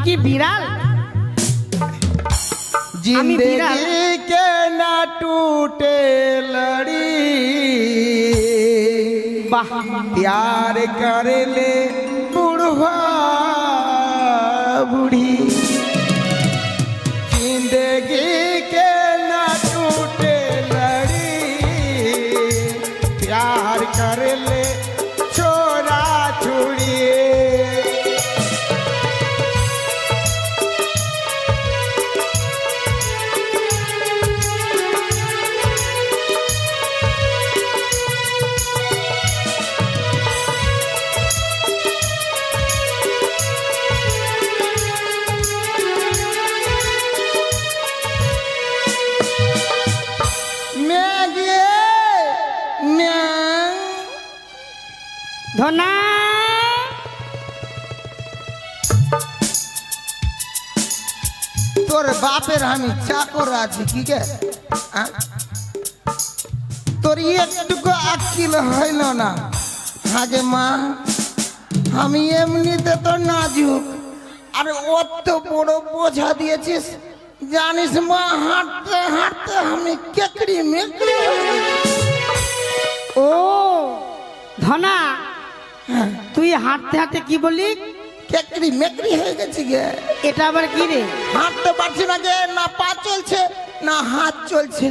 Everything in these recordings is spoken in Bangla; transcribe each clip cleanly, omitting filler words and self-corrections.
কি বিড়াল? जिंदगी के ना टूटे लड़ी प्यार कर ले बुढ़वा बूढ़ी जिंदगी के ना टूटे लड़ी प्यार कर ले छोरा छोड़ी ধনা তোর বাপের আমি চাকর আছি কি গে তোর একটুকু আকিল হইল না আগে মা আমি এমনিতে তো নাজুক আর অত বড় বোঝা দিয়েছিস জানিস মা হাঁটতে হাঁটতে আমি কেকড়ি মেকড়ি ও ধনা তুই হাঁটতে হাঁটতে কি বলি? কেকড়ি মেকড়ি হয়ে গেছি গে। এটা আবার কি রে? হাঁটতে পারছি না গে, না পা চলছে না হাত চলছে।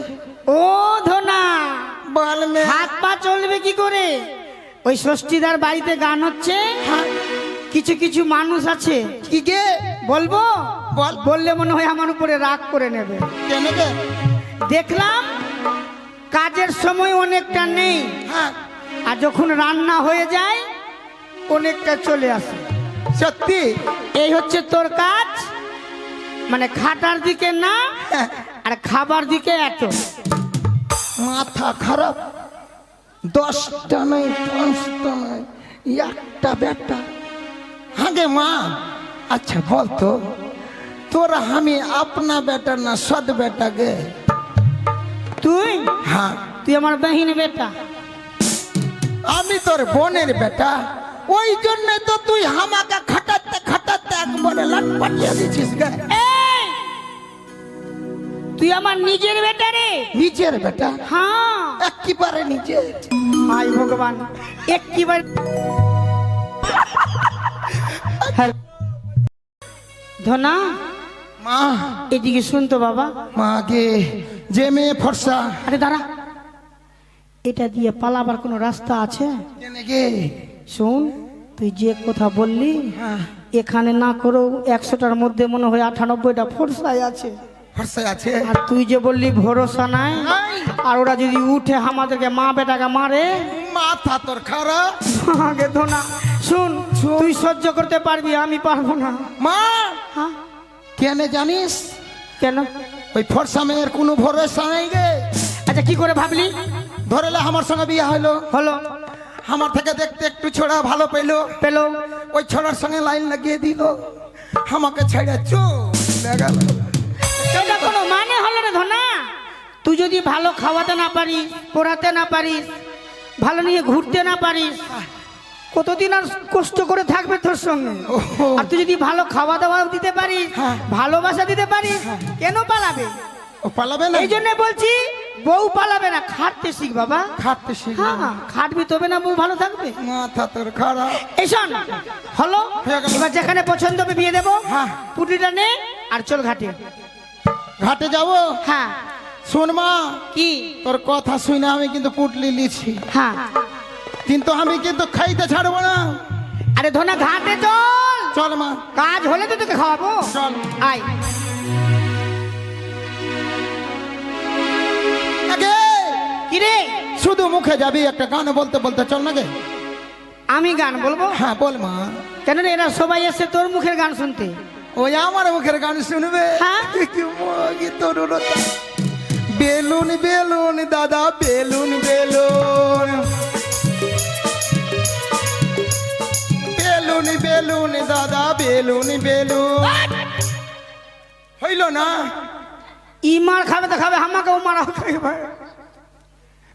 ও ধনা বল মে হাত পা চলবে কি করে? ওই ষষ্ঠীদার বাড়িতে গান হচ্ছে, কিছু কিছু মানুষ আছে কি গে বলবো? বল। বললে মনে হয় আমার উপরে রাগ করে নেবে। কেন গে? দেখলাম কাজের সময় অনেকটা নেই, হ্যাঁ আর যখন রান্না হয়ে যায় অনেকটা চলে আসে। সত্যি এই হচ্ছে তোর কাজ, মানে খাটার দিকে না আর খাবার দিকে এত। মাথা খারাপ, 10টা নয় 5টা নয় একটা বেটা। আগে মা আচ্ছা বলতো তোরা আমি আপনা বেটা না সদ বেটা গে? তুই হ্যাঁ তুই আমার বহিন বেটা। আমি তোর বোনের বেটা, ওই জন্য তো তুই আমাকে খাটাতে খাটাতে একবারে লাট পাঠিয়ে দিছিস গে। এই, তুই আমার নিজের বেটা রে। নিজের বেটা? হ্যাঁ একেবারে নিজের। হাই ভগবান, একেবারে। ধনা মা এদিকে শুনতো বাবা। মা গে যে মেয়ে ফর্সা। আরে দাঁড়া, এটা দিয়ে পালাবার কোনো রাস্তা আছে? কেন গে? শোন, তুই যে কথা বললি এখানে না করেও 100টার মধ্যে মনে হয় 98টা ফোর্সায় আছে। ফর্সা আছে? আর তুই যে বললি ভরসা নাই, আর ওরা যদি উঠে আমাদেরকে মা বেটাকে মারে। মাথা তোর খারাপ। আগে ধনা শুন, তুই সহ্য করতে পারবি, আমি পারবো না। মা হ্যাঁ কেন জানিস? কেন? ওই ফর্সা মেয়ের কোনো ভরসা নাই গে। আচ্ছা কি করে ভাবলি? ধরেলে আমার সঙ্গে বিয়ে হলো, হলো, আমার থেকে দেখতে একটু ছোড়া ভালো পেলো, পেলো, ওই ছোড়ার সঙ্গে লাইন লাগিয়ে দিল, আমাকে ছেড়ে চলে গেল। এটা কোনো মানে হলো না ধনা? তুই যদি ভালো খাওয়াতে না পারিস, পড়াতে না পারিস, ভালো নিয়ে ঘুরতে না পারিস, কতদিন আর কষ্ট করে থাকবে তোর সঙ্গে? আর তুই যদি ভালো খাওয়া দাওয়া দিতে পারিস, ভালোবাসা দিতে পারিস, কেন পালাবে? ও পালাবে না? এই জন্য বলছি বউ পালাবে না, খাটতে শিখ বাবা। খাটতে শিখ। হ্যাঁ খাটবি তবে না বউ ভালো থাকবে। মাথা তোর খারাপ। এই শোন, হলো হয়ে গেল। এবার যেখানে পছন্দ হবে বিয়ে দেবো। হ্যাঁ। পুটিটা নে আর চল ঘাটে। ঘাটে যাবো? হ্যাঁ। শোন মা, কি? তোর কথা শুনে আমি কিন্তু পুটলি লিছি, হ্যাঁ। কিন্তু আমি কিন্তু খাইতে ছাড়বো না। আরে ধনা ঘাটে চল, চল মা, কাজ হলে তো তোকে খাওয়াবো। চল। আয়। আগে কি রে? শুধু মুখে যাবি, একটা গান বলতে বলতে চল না গে। আমি গান বলবো? হ্যাঁ বল মা। কেন রে, এরা সবাই এসে তোর মুখের গান শুনতে। ওই আমার মুখের গান শুনবে? হ্যাঁ। কি মগি তোর রতা। বেলুন বেলুন দাদা বেলুন বেলুন, বেলুন বেলুন দাদা বেলুন বেলুন। হইল না? ই মার খাবে তো খাবে, আমাকেও মারা খাবে।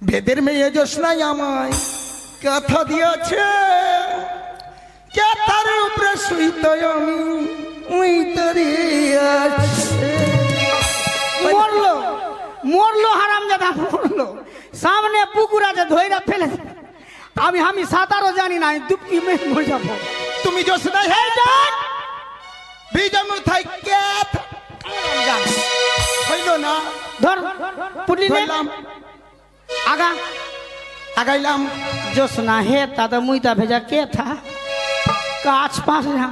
বেদের মেয়ে জোসনাই আমায় কথা দিয়েছে, কথার উপরে শুইতে আমি উইতে কাদা পড়লো, সামনে পুকুর আছে, ধইরা ফেলে। আমি সাঁতারও জানি না, আমি ডুবকি মেরে মরে যাবো। তুমি জোস নাই হে যান বিজম থাই কে হইল না। ধর পুটলি নে, ধরলাম, আগা আগাইলাম। জোসনা হে দাদা মুইতা ভেজা কে থা কাজ পাস না।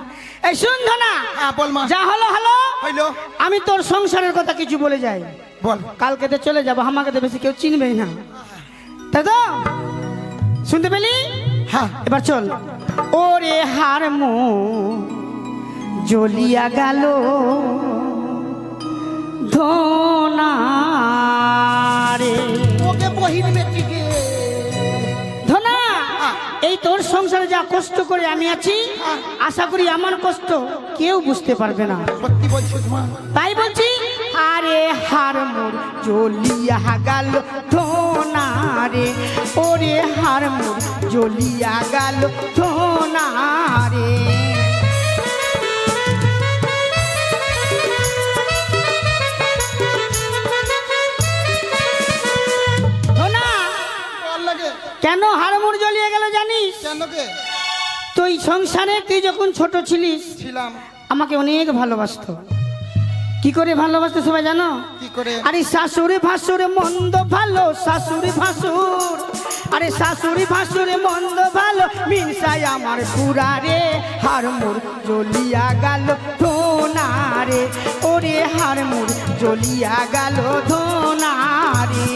এই শুন ধনা, হ্যাঁ বল মা। যা হলো হলো, হইল, আমি তোর সংসারের কথা কিছু বলে যাই। বল। কালকে তো চলে যাবো, আমাকে তো বেশি কেউ চিনবেই না, তাই তো? শুনতে পেলি? হ্যাঁ এবার চল। ওরে হার মো জ্বলিয়া গেল ধনারে। ওকে বহিন বেটিকে ধনা, এই তোর সংসারে যা কষ্ট করে আমি আছি, আশা করি আমার কষ্ট কেউ বুঝতে পারবে না। সত্যি বলছিস মা? তাই বলছি, আরে হার মোর জ্বলিয়া গেল ধনারে, ওরে হার মোর জ্বলিয়া গেল ধনারে। ধনা, বল লাগে কেন হার মোর জ্বলিয়ে গেল জানিস? কেন কে? তুই সংসারে, তুই যখন ছোট ছিলিস ছিলাম। আমাকে অনেক ভালোবাসতো। কি করে ভালোবাসতো সবাই জানো? কি করে? আরে শাশুড়ি ভাসুরে মন্দ ভালো, শাশুড়ি ভাসুর, আরে শাশুড়ি ভাসুরে মন্দ ভালো, মিনসাই আমার পুরারে, হার মোর জ্বলিয়া গেল ধনারে, ওরে হার মোর জ্বলিয়া গেল ধনারে।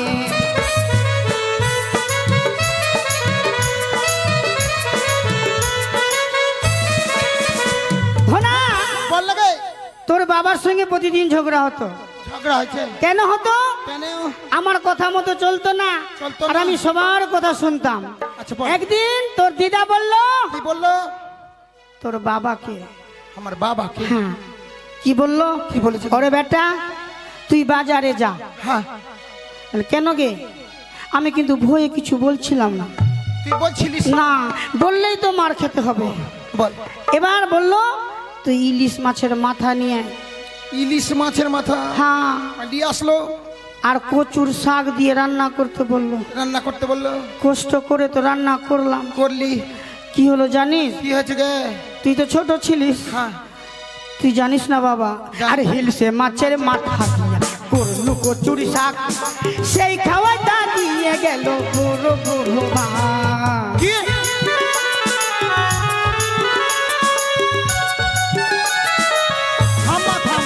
ধনা, বল লাগে। তোর বাবার সঙ্গে প্রতিদিন ঝগড়া হতো। ঝগড়া হয়েছে কেন হতো? কেন? আমার কথা মতো চলতো না, চলতো আর না। আমি সবার কথা শুনতাম। আচ্ছা বল। একদিন তোর দিদা বলল, কি বললো? তোর বাবাকে। আমার বাবাকে? হ্যাঁ, কি বলল? কি বলেছে? ওরে বেটা, তুই বাজারে যা। হ্যাঁ। বলে, কেন গে? আমি কিন্তু ভয়ে কিছু বলছিলাম না। তুই বলছিলিস না বললেই তো মার খেতে হবে। বল। এবার বলল, তুই ইলিশ মাছের মাথা নিয়ে আয়। ইলিশ মাছের মাথা হ্যাঁ, দিয়ে আসলো, আর কচুর শাক দিয়ে রান্না করতে বললো। রান্না করতে বললো। কষ্ট করে তো রান্না করলাম। করলি? কি হলো জানিস? কি হয়েছে গে? তুই তো ছোট ছিলিস, হ্যাঁ। তুই জানিস না বাবা। জানি। আর হিলসে মাছের মাথা দিয়া করলু কচুরি শাক, সেই খাওয়াটা দিয়ে গেল বুড়ো বুড়ো মা। কি? থাম মা, থাম।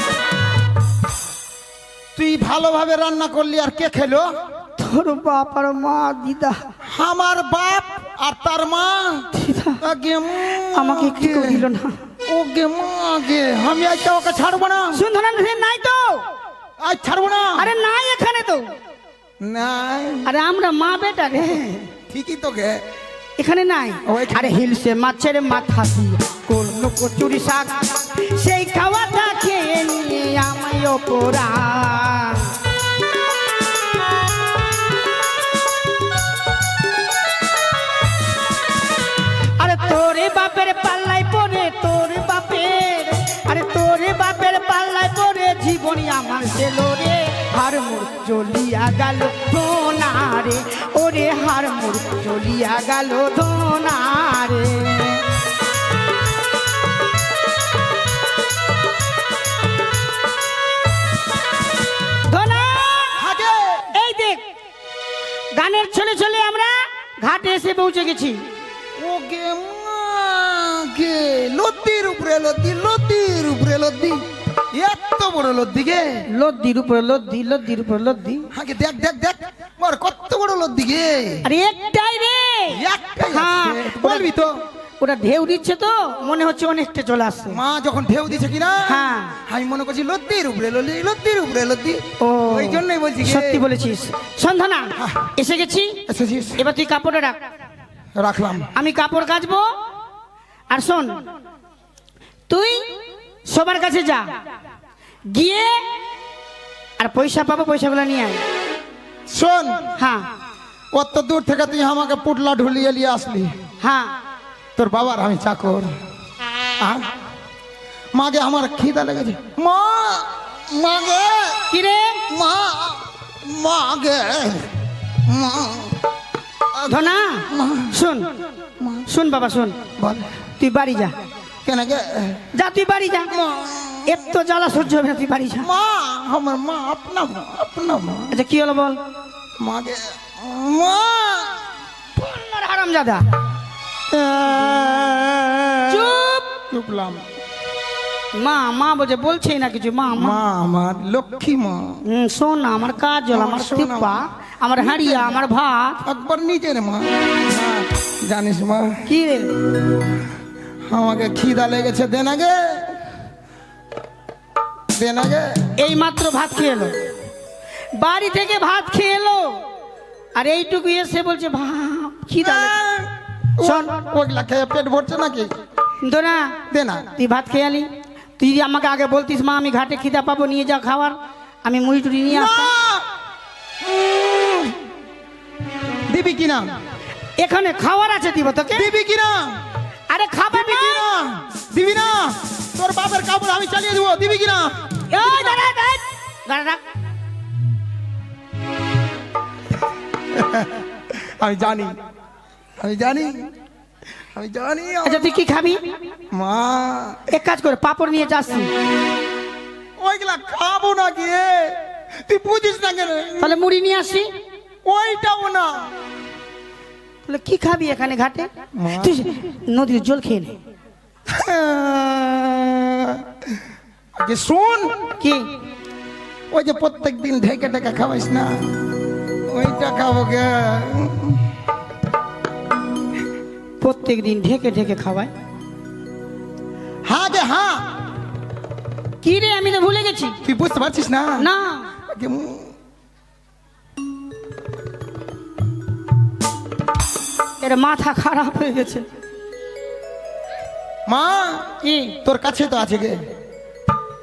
তুই ভালোভাবে রান্না করলি, আর কে খেলো? তোর বাপ আর মা দিদা। আমার বাপ আর তার মা। দিদা আগে আমাকে একটু দিল না। ওকে মা গে, আমি আজ ওকে ছাড়বো না। শুনধনা নাই তো? আজ ছাড়বো না। আরে নাই এখানে তো। নাই। আরে আমরা মা বেটা রে, ঠিকই তো গে। এখানে নাই। ও, এখানে। আরে হিলসে মাছের মাথা দিয়ে করলু কচুরি শাক, সেই খাওয়াটা খেয়ে নিয়ে আমায় অপরা। আরে তোরে বাপের পাল্লাই পড়ে, তোর বাপের, আরে তোরে বাপের পাল্লাই পড়ে জীবনী আমার ছিল রে, হার মোর জ্বলিয়া গেল ধনারে, ওরে হার মোর জ্বলিয়া গেল ধনারে। ধনা, আগে এই দেখ, গানের ছলে ছলে আমরা ঘাটে এসে পৌঁছে গেছি। ওকে মা গে, লদ্দির উপরে লদ্দি, লদ্দির উপরে লদ্দি, এত বড় লদ্দি গে। লদ্দির উপরে লদ্দি, লদ্দির উপরে লদ্দি। আগে দেখ দেখ দেখ, মোর কত বড় লদ্দি গে। আরে একটাই রে। একটাই হ্যাঁ, আছে। বলবি তো? ওটা ঢেউ দিচ্ছে তো, মনে হচ্ছে অনেকটা চলে আসছে। মা যখন ঢেউ দিছে কিনা, হ্যাঁ। আমি মনে করছি লদ্দির উপরে লদ্দি, লদ্দির উপরে লদ্দি। ও, ওই জন্যই বলছি গে। সত্যি বলেছিস। সন্ধানা, এসে গেছি। এসেছিস? এবার তুই কাপড়ে রাখ, রাখলাম। আমি কাপড় কাচবো। আর শোন, তুই সবার কাছে যা, গিয়ে আর পয়সা পাবো, পয়সাগুলো নিয়ে আয়। শোন, হ্যাঁ কত দূর থেকে তুই আমাকে পুটলা ঢুলিয়ে নিয়ে আসলি। হ্যাঁ, তোর বাবার আমি চাকর। মাগে আমার খিদা লেগেছে। মা, মাগে, কি রে? মা, মা গে মা ধনা শোন শোন বাবা শোন, বল তুই বাড়ি যা, কেন গে যা তুই বাড়ি যা, এত জ্বালা সহ্য হবে না, তুই বাড়ি যা। মা আমার মা আপনা মা আপনা মা আচ্ছা কি হলো বল? মা গে মা হারাম জাদা, চুপ। চুপলাম। মা মা বলছে, বলছেই না কিছু। মা মা মা আমার লক্ষ্মী মা, শোন না, আমার কাজ হল, আমার শোন না। তিপ্পা, আমার হাড়িয়া, আমার ভাত। একবার নিজের মা। মা, জানিস মা কি রে? আমাকে খিদা লেগেছে, দে না গে দে না গে। এই মাত্র ভাত খেয়ে এলো, বাড়ি থেকে ভাত খেয়ে এলো, আর এইটুকু এসে বলছে ভাত খিদা লেগেছে। শোন, ওগুলা খেয়ে পেট ভরছে নাকি? না দে না। তুই ভাত খেয়ে আলি, তুই যদি আমাকে আগে বলতিস মা আমি ঘাটে খিদা পাবো, নিয়ে যা খাবার, আমি মুড়ি টুড়ি নিয়ে আসতাম। দিবি কিনা? এখানে খাবার আছে, দিব তোকে। দিবি কিনা? আরে খাবার দিবি কিনা? দিবি না? তোর বাপের কাপড় আমি চালিয়ে দেবো, দিবি কিনা? আমি জানি আমি জানি আমি জানি। আচ্ছা তুই কি খাবি? মা এক কাজ করে পাপড় নিয়ে যাচ্ছি। ওইগুলা খাবো না গিয়ে, তুই বুঝিস না কেন? তাহলে মুড়ি নিয়ে আসি। ওইটাও না। তাহলে কি খাবি এখানে ঘাটে? মা। তুই নদীর জল খেয়ে নে। আগে শোন, কি? ওই যে প্রত্যেক দিন ঢেকে ঢেকে খাওয়াইস না, ওইটা খাবো গে। প্রত্যেক দিন ঢেকে ঢেকে খাওয়ায়? হ্যাঁ গে হ্যাঁ। কি রে, আমি তো ভুলে গেছি। তুই বুঝতে পারছিস না? না আগে এর মাথা খারাপ হয়ে গেছে। মা কি? তোর কাছে তো আছে গে।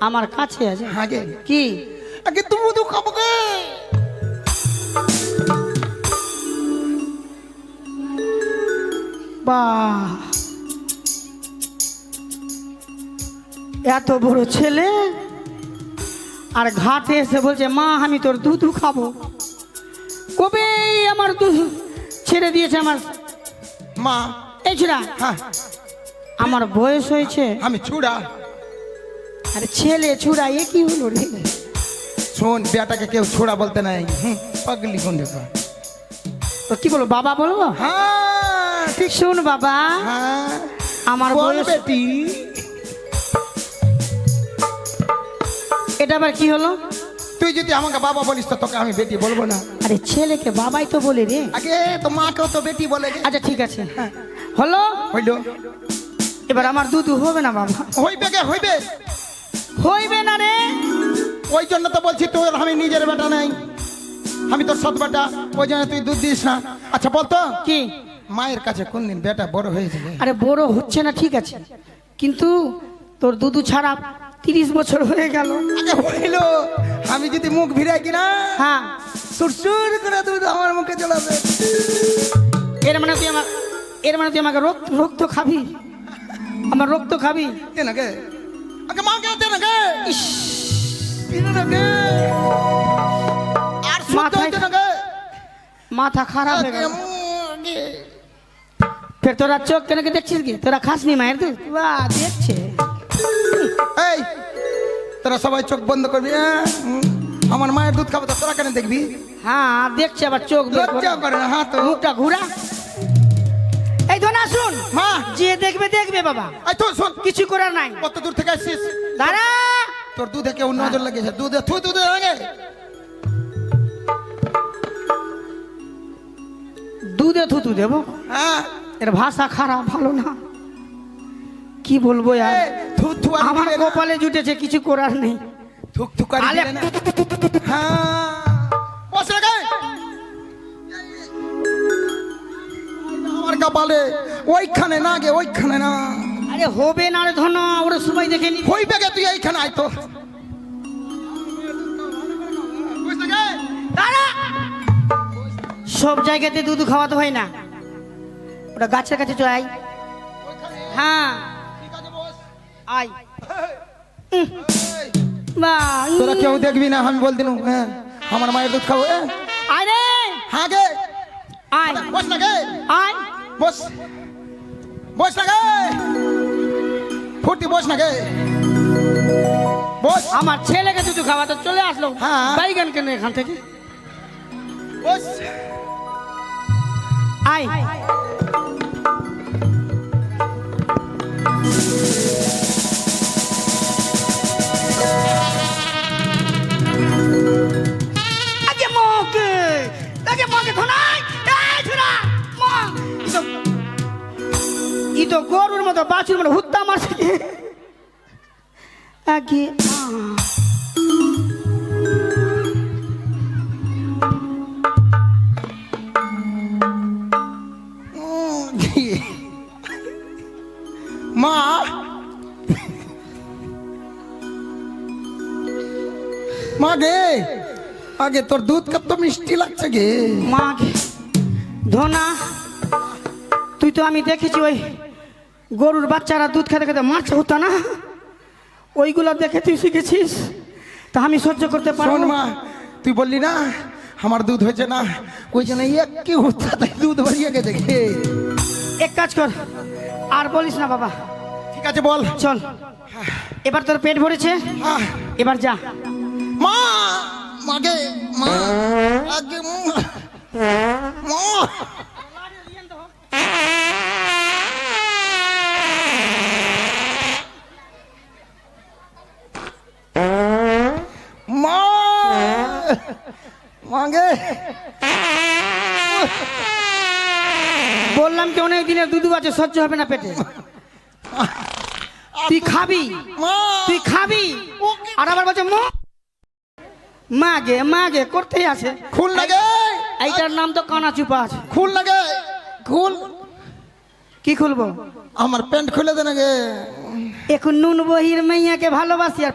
আমার কাছে আছে? হ্যাঁ গে। কি? আগে তুই মধু খাবো গে। বাহ, এত বড় ছেলে আর ঘাটে এসে বলছে মা আমি তোর দুধ খাবো। কবে আমার দুধ ছেড়ে দিয়েছে আমার মা এই ছেড়া। হ্যাঁ আমার বয়স হয়েছে, আমি ছুড়া। আর ছেলে ছুড়া, এ কি হলো রে? শোন, বেটাকে কেউ ছোড়া বলতে নাই। পাগলি কোন দেখা। তো কি বলবো, বাবা বলবো? হ্যাঁ ঠিক। শোন বাবা, হ্যাঁ আমার বল বয়স, বেটি। এটা আবার কি হলো? তুই যদি আমাকে বাবা বলিস তো তোকে আমি বেটি বলবো না। আরে ছেলেকে বাবাই তো বলে রে। আগে তো মাকেও তো বেটি বলে গে। আচ্ছা ঠিক আছে, হলো। হইলো। এবার আমার দুধ হবে না বাবা? হইবে গে হইবে। হইবে না রে। ওই জন্য তো বলছি তোর আমি নিজের বেটা নাই, আমি তোর সৎ বেটা, ওই জন্য তুই দুধ দিস না। আচ্ছা বলতো কি? মায়ের কাছে কোনদিন বেটা বড় হয়েছে গে? আরে বড় হচ্ছে না ঠিক আছে, কিন্তু তোর দুধু ছাড়া 30 বছর হয়ে গেল। আগে হইলো, আমি যদি মুখ ভিড়াই কিনা হ্যাঁ, সুরসুর করে দুধ আমার মুখে চলাবে। এর মানে তুই আমাকে রক্ত খাবি, আমার রক্ত খাবি? দে না গে, আগে মাকে দে না গে। ইস, দে না গে। আর শুদ্ধ মাথায়- হইতে না গে। মাথা খারাপ হয়ে আগে গেল। আগে। ফের তোরা চোখ কেন কে দেখছিস কি? তোরা খাসনি মায়ের দুধ? বাহ, দেখছে। এই তোরা সবাই চোখ বন্ধ করবি। আমার মায়ের দুধ খাবো তো তোরা কেন দেখবি? হ্যাঁ দেখছে, আবার চোখ বের করে। লজ্জা করে না? হ্যাঁ তো। মুখটা ঘুরা। এই ধনা শুন, মা যে দেখবে দেখবে বাবা, এই তো শোন, কিছু করার নাই। কত দূর থেকে আসছিস? দাঁড়া, তোর দুধে কেউ নজর লেগেছে? দুধে থু দুধে লাগে। দুধে থুতু দেবো? হ্যাঁ এর ভাষা খারাপ, ভালো না। কি বলবো আর, এই, থু থু আর আমার দিলে না। কপালে জুটেছে, কিছু করার নেই। থুক থুক আর আলে- দিলে না। হ্যাঁ বস রে গে। আমার কপালে ওইখানে না গে, ওইখানে না। আরে হবে না রে ধনা, ওরা সবাই দেখে নি। হইবে গে, তুই এইখানে আয় তো। বুঝতে গে? দাঁড়া, সব জায়গাতে দুধ খাওয়াতে হয় না, ওটা গাছের কাছে চল আয়। হ্যাঁ ঠিক আছে বস। আয়। এই, বাহ, তোরা কেউ দেখবি না, আমি বল দিনু। হ্যাঁ আমার মায়ের দুধ খাবো আয় রে হ্যাঁ গে আয় বস না গে আয় বস বস না গে ফুর্তি বস না গে বস আমার ছেলেকে দুধ খাওয়াতে চলে আসলো হ্যাঁ। বাইগান কেন এখান থেকে বস আয় আগে মকে ধনাই এই ধরা মা ই তো গরুর মতো বাছুর মতো হুত্তা মারছে আগে মা মা গে আগে তোর দুধ কত মিষ্টি লাগছে গে মা ধনা তুই তো আমি দেখেছি ওই গরুর বাচ্চারা দুধ খেতে খেতে মারছে হতো না ওইগুলো দেখে তুই শিখেছিস তা আমি সহ্য করতে পারবো শোন না। মা তুই বললি না আমার দুধ হয়েছে না ওই জন্য একটি হচ্ছে দুধ ভরিয়ে গেছে গে এক কাজ কর আর বলিস না বাবা ঠিক আছে বল চল এবার তোর পেট ভরেছে আহ, এবার যা মা মাগে মা আগে মা মা মাগে বললাম কি অনেক দিনের দুধ আছে সহ্য হবে না পেটে তুই খাবি মা তুই খাবি আর আবার বলছে মাগে করতেই আছে খুল লাগে এইটার নাম তো কানা চুপা আছে খুল লাগে খুল কি খুলবো আমার প্যান্ট খুলে দে না গে এখন নুন বহির মাইয়াকে ভালোবাসি আর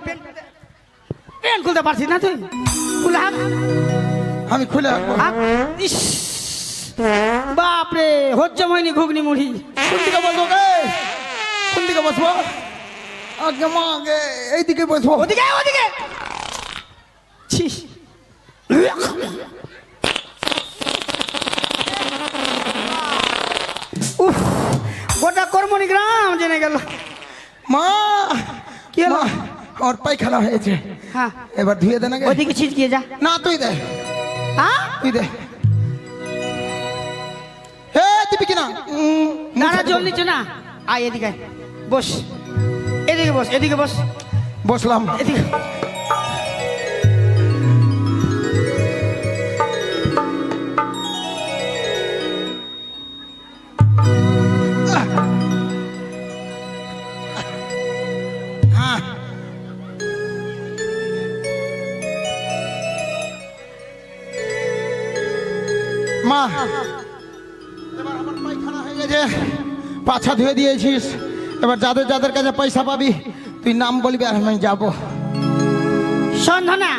প্যান্ট খুলতে পারছিস না তুই খুলে হাত আমি খুলে রাখবো হাত ইস বাপরে হজ্জম হয়নি ঘুগনি মুড়ি কোন দিকে বসবো গে কোন দিকে বসবো আগে মা গে এইদিকে বসবো ওদিকে ওদিকে ছি উফ গোটা কর্মনি গ্রাম জেনে গেল মা কি হলো? মা, আমার পায়খানা হয়েছে হ্যাঁ এবার ধুয়ে দে না গে ওদিকে ছিটকিয়ে যা না তুই দে হ্যাঁ তুই দে হে দিবি কিনা নারা জল নিচ্ছে না আয় এদিকে আয়। বস এদিকে বস এদিকে বস বসলাম এদিকে হ্যাঁ মা এবার আমার পায়খানা হয়ে গেছে পাছা ধুয়ে দিয়েছিস এবার যাদের যাদের কাছে পয়সা পাবি তুই নাম বলবি আর আমি যাবো সন্ধ্যা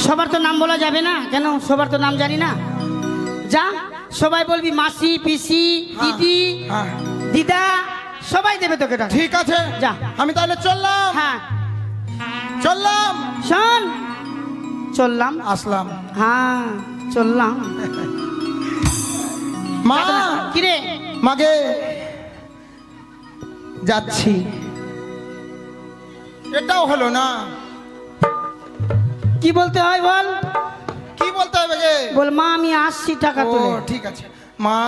সবার তো নাম বলা যাবে না কেন সবার তো নাম জানি না যা সবাই বলবি মাসি পিসি দিদি হ্যাঁ দিদা সবাই দেবে তোকে টাকা ঠিক আছে যা। আমি তাহলে চললাম হ্যাঁ চললাম শোন চললাম আসলাম হ্যাঁ চললাম মা কিরে মাগে যাচ্ছি এটাও হলো না কি বলতে হয় বল কি বলতে হবে গে বল মা আমি আসছি টাকা ও তুলে ঠিক আছে মা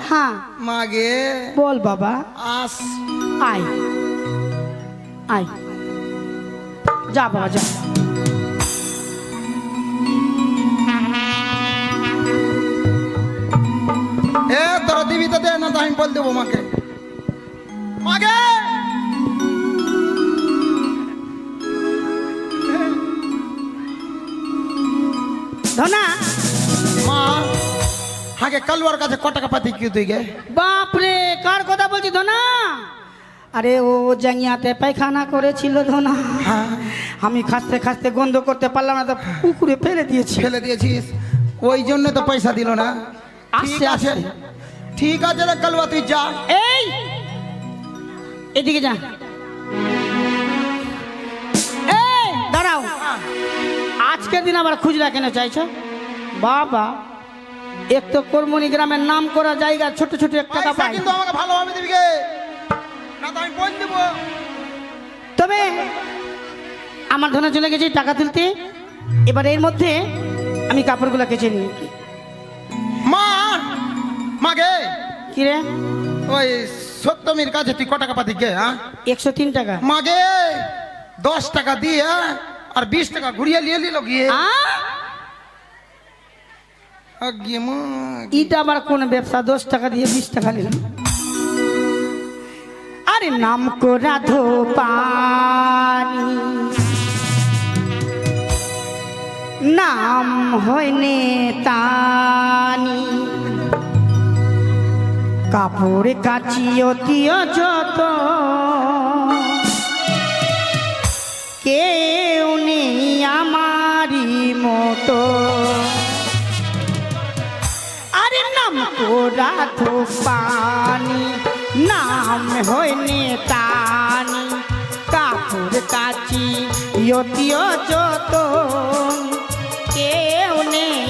হ্যাঁ মাগে বল বাবা আস আয় আয় যা বাবা যা এ তোরা দিবি তো দে না তো আমি বল দেবো মাকে মাগে ধনা মা আগে কালুয়ার কাছে ক টাকা পাতি কি তুই গে বাপরে কার কথা বলছি ধনা আরে ও জাঙ্গিয়াতে পায়খানা করেছিল ধনা হ্যাঁ আমি খাসতে খাসতে গন্ধ করতে পারলাম না তো পুকুরে ফেলে দিয়েছি ফেলে দিয়েছিস ওই জন্য তো পয়সা দিল না ঠিক আসছে, আছে আসছে। ঠিক আছে রে কালুয়া তুই যা এই এদিকে যা এই দাঁড়াও আজকের দিন আবার খুচরা কেন চাইছো বাবা? এক তো কর্মনি গ্রামের নাম করা জায়গা, ছোট ছোট এক টাকা পয়সা পাই। কিন্তু আমাকে ভালোভাবে দিবি গে, না তো আমি বল দেবো। তবে আমার ধনে চলে গেছে টাকা তুলতে, এবার এর মধ্যে আমি কাপড়গুলো কেচে নিই। মা মাগে কি রে? ওই সত্যমির কাছে তুই ক টাকা পাতি গে? হ্যাঁ 103 টাকা। মাগে 10 টাকা দিয়ে আর 20 টাকা ঘুরিয়ে নিয়ে নিল গিয়ে। গিয়ে মা ইটা আবার কোন ব্যবসা? 10 টাকা দিয়ে 20 টাকা নিলাম। আরে নাম করা ধো পানি, নাম হয়নে তানি, কাপড় কাচিও দিও যত, কেউ নেই আমারই মতো। আরে নাম করা ধো পানি, নাম হয়নে তানি, কাপড় কাচি ইয়তিও যত, কেউ নেই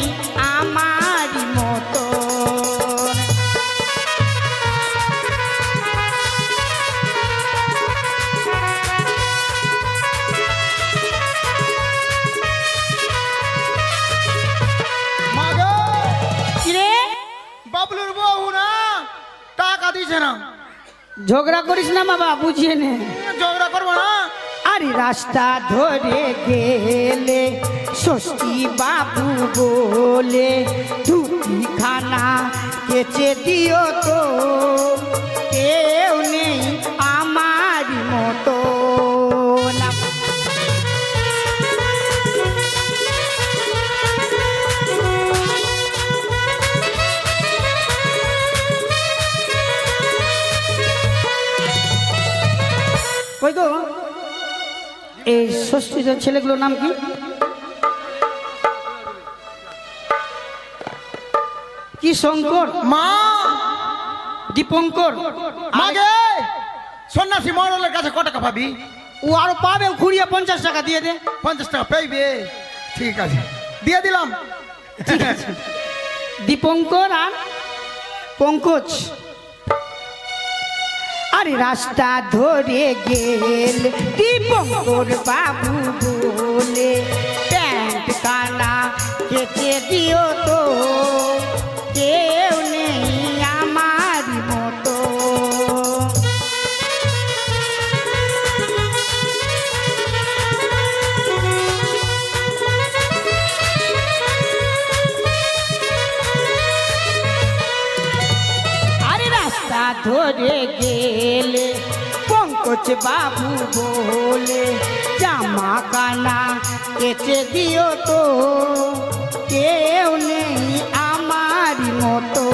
আমার মতো। মাগে কিরে বাবলুর বউ না টাকা দিছে না। ঝগড়া করিস না বাবা, বুঝিয়ে নে। ঝগড়া করবো না। আরে রাস্তা ধরে গেলে ষষ্ঠী বাবু বলে, দুটি খানা কেচে দিও তো, কেউ নেই আমার মতো। না ওই গো, এই ষষ্ঠীর ছেলেগুলোর নাম কি? কি শঙ্কর, মা দীপঙ্কর। মাগে সন্ন্যাসী মরলের কাছে ক টাকা পাবি? ও আরো পাবে, ঘুরিয়ে 50 টাকা দিয়ে দে। 50 টাকা পাইবে? ঠিক আছে, দিয়ে দিলাম। ঠিক আছে। দীপঙ্কর আর পঙ্কজ। আরে রাস্তা ধরে গেল দীপঙ্কর বাবু বলে, প্যান্ট কানা কেচে দিও তো, কেউ নেই আমার মতো। আরে রাস্তা ধরে গেলে পঙ্কজ বাবু বলে, জামা কানা কেচে দিও তো, কেউ নেই আমার মতো।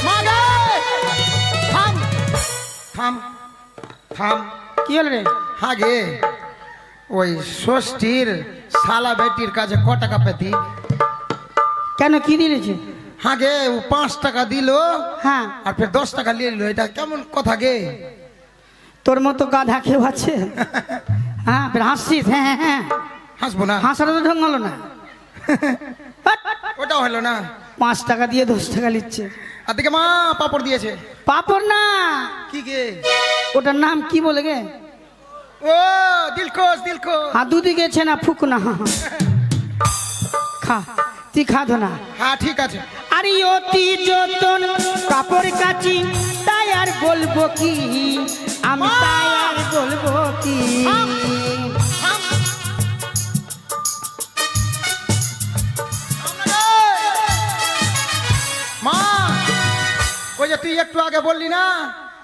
মাগে থাম থাম থাম। কি হল রে? আগে ওই ষষ্ঠীর শালা বেটির কাছে ক টাকা পেতি? কেন, কি দিয়েছে? আগে ও 5 টাকা দিল হ্যাঁ, আর ফের 10 টাকা নিয়ে নিল, এটা কেমন কথা গে? তোর মতো গাধা কেউ আছে? হ্যাঁ, ফের হাসছিস? হ্যাঁ হ্যাঁ হ্যাঁ, হাসবো না, হাসাটা তো ঢং হলো না। ওটাও হলো না। 5 টাকা দিয়ে 10 টাকা নিচ্ছে। আর দিকে মা পাপড় দিয়েছে। পাপড় না, কি গে? ওটার নাম কি বলে গে? ও দিলখোশ দিলখোশ। হ্যাঁ, দুদিকে ছেনা ফুক না। খা, তুই খা ধো না। হ্যাঁ ঠিক আছে। আরে অতি যতন কাপড় কাচি, তাই আর বলবো কি, আমি তাই আর বলবো কি। থাম। মা ওই যে তুই একটু আগে বললি না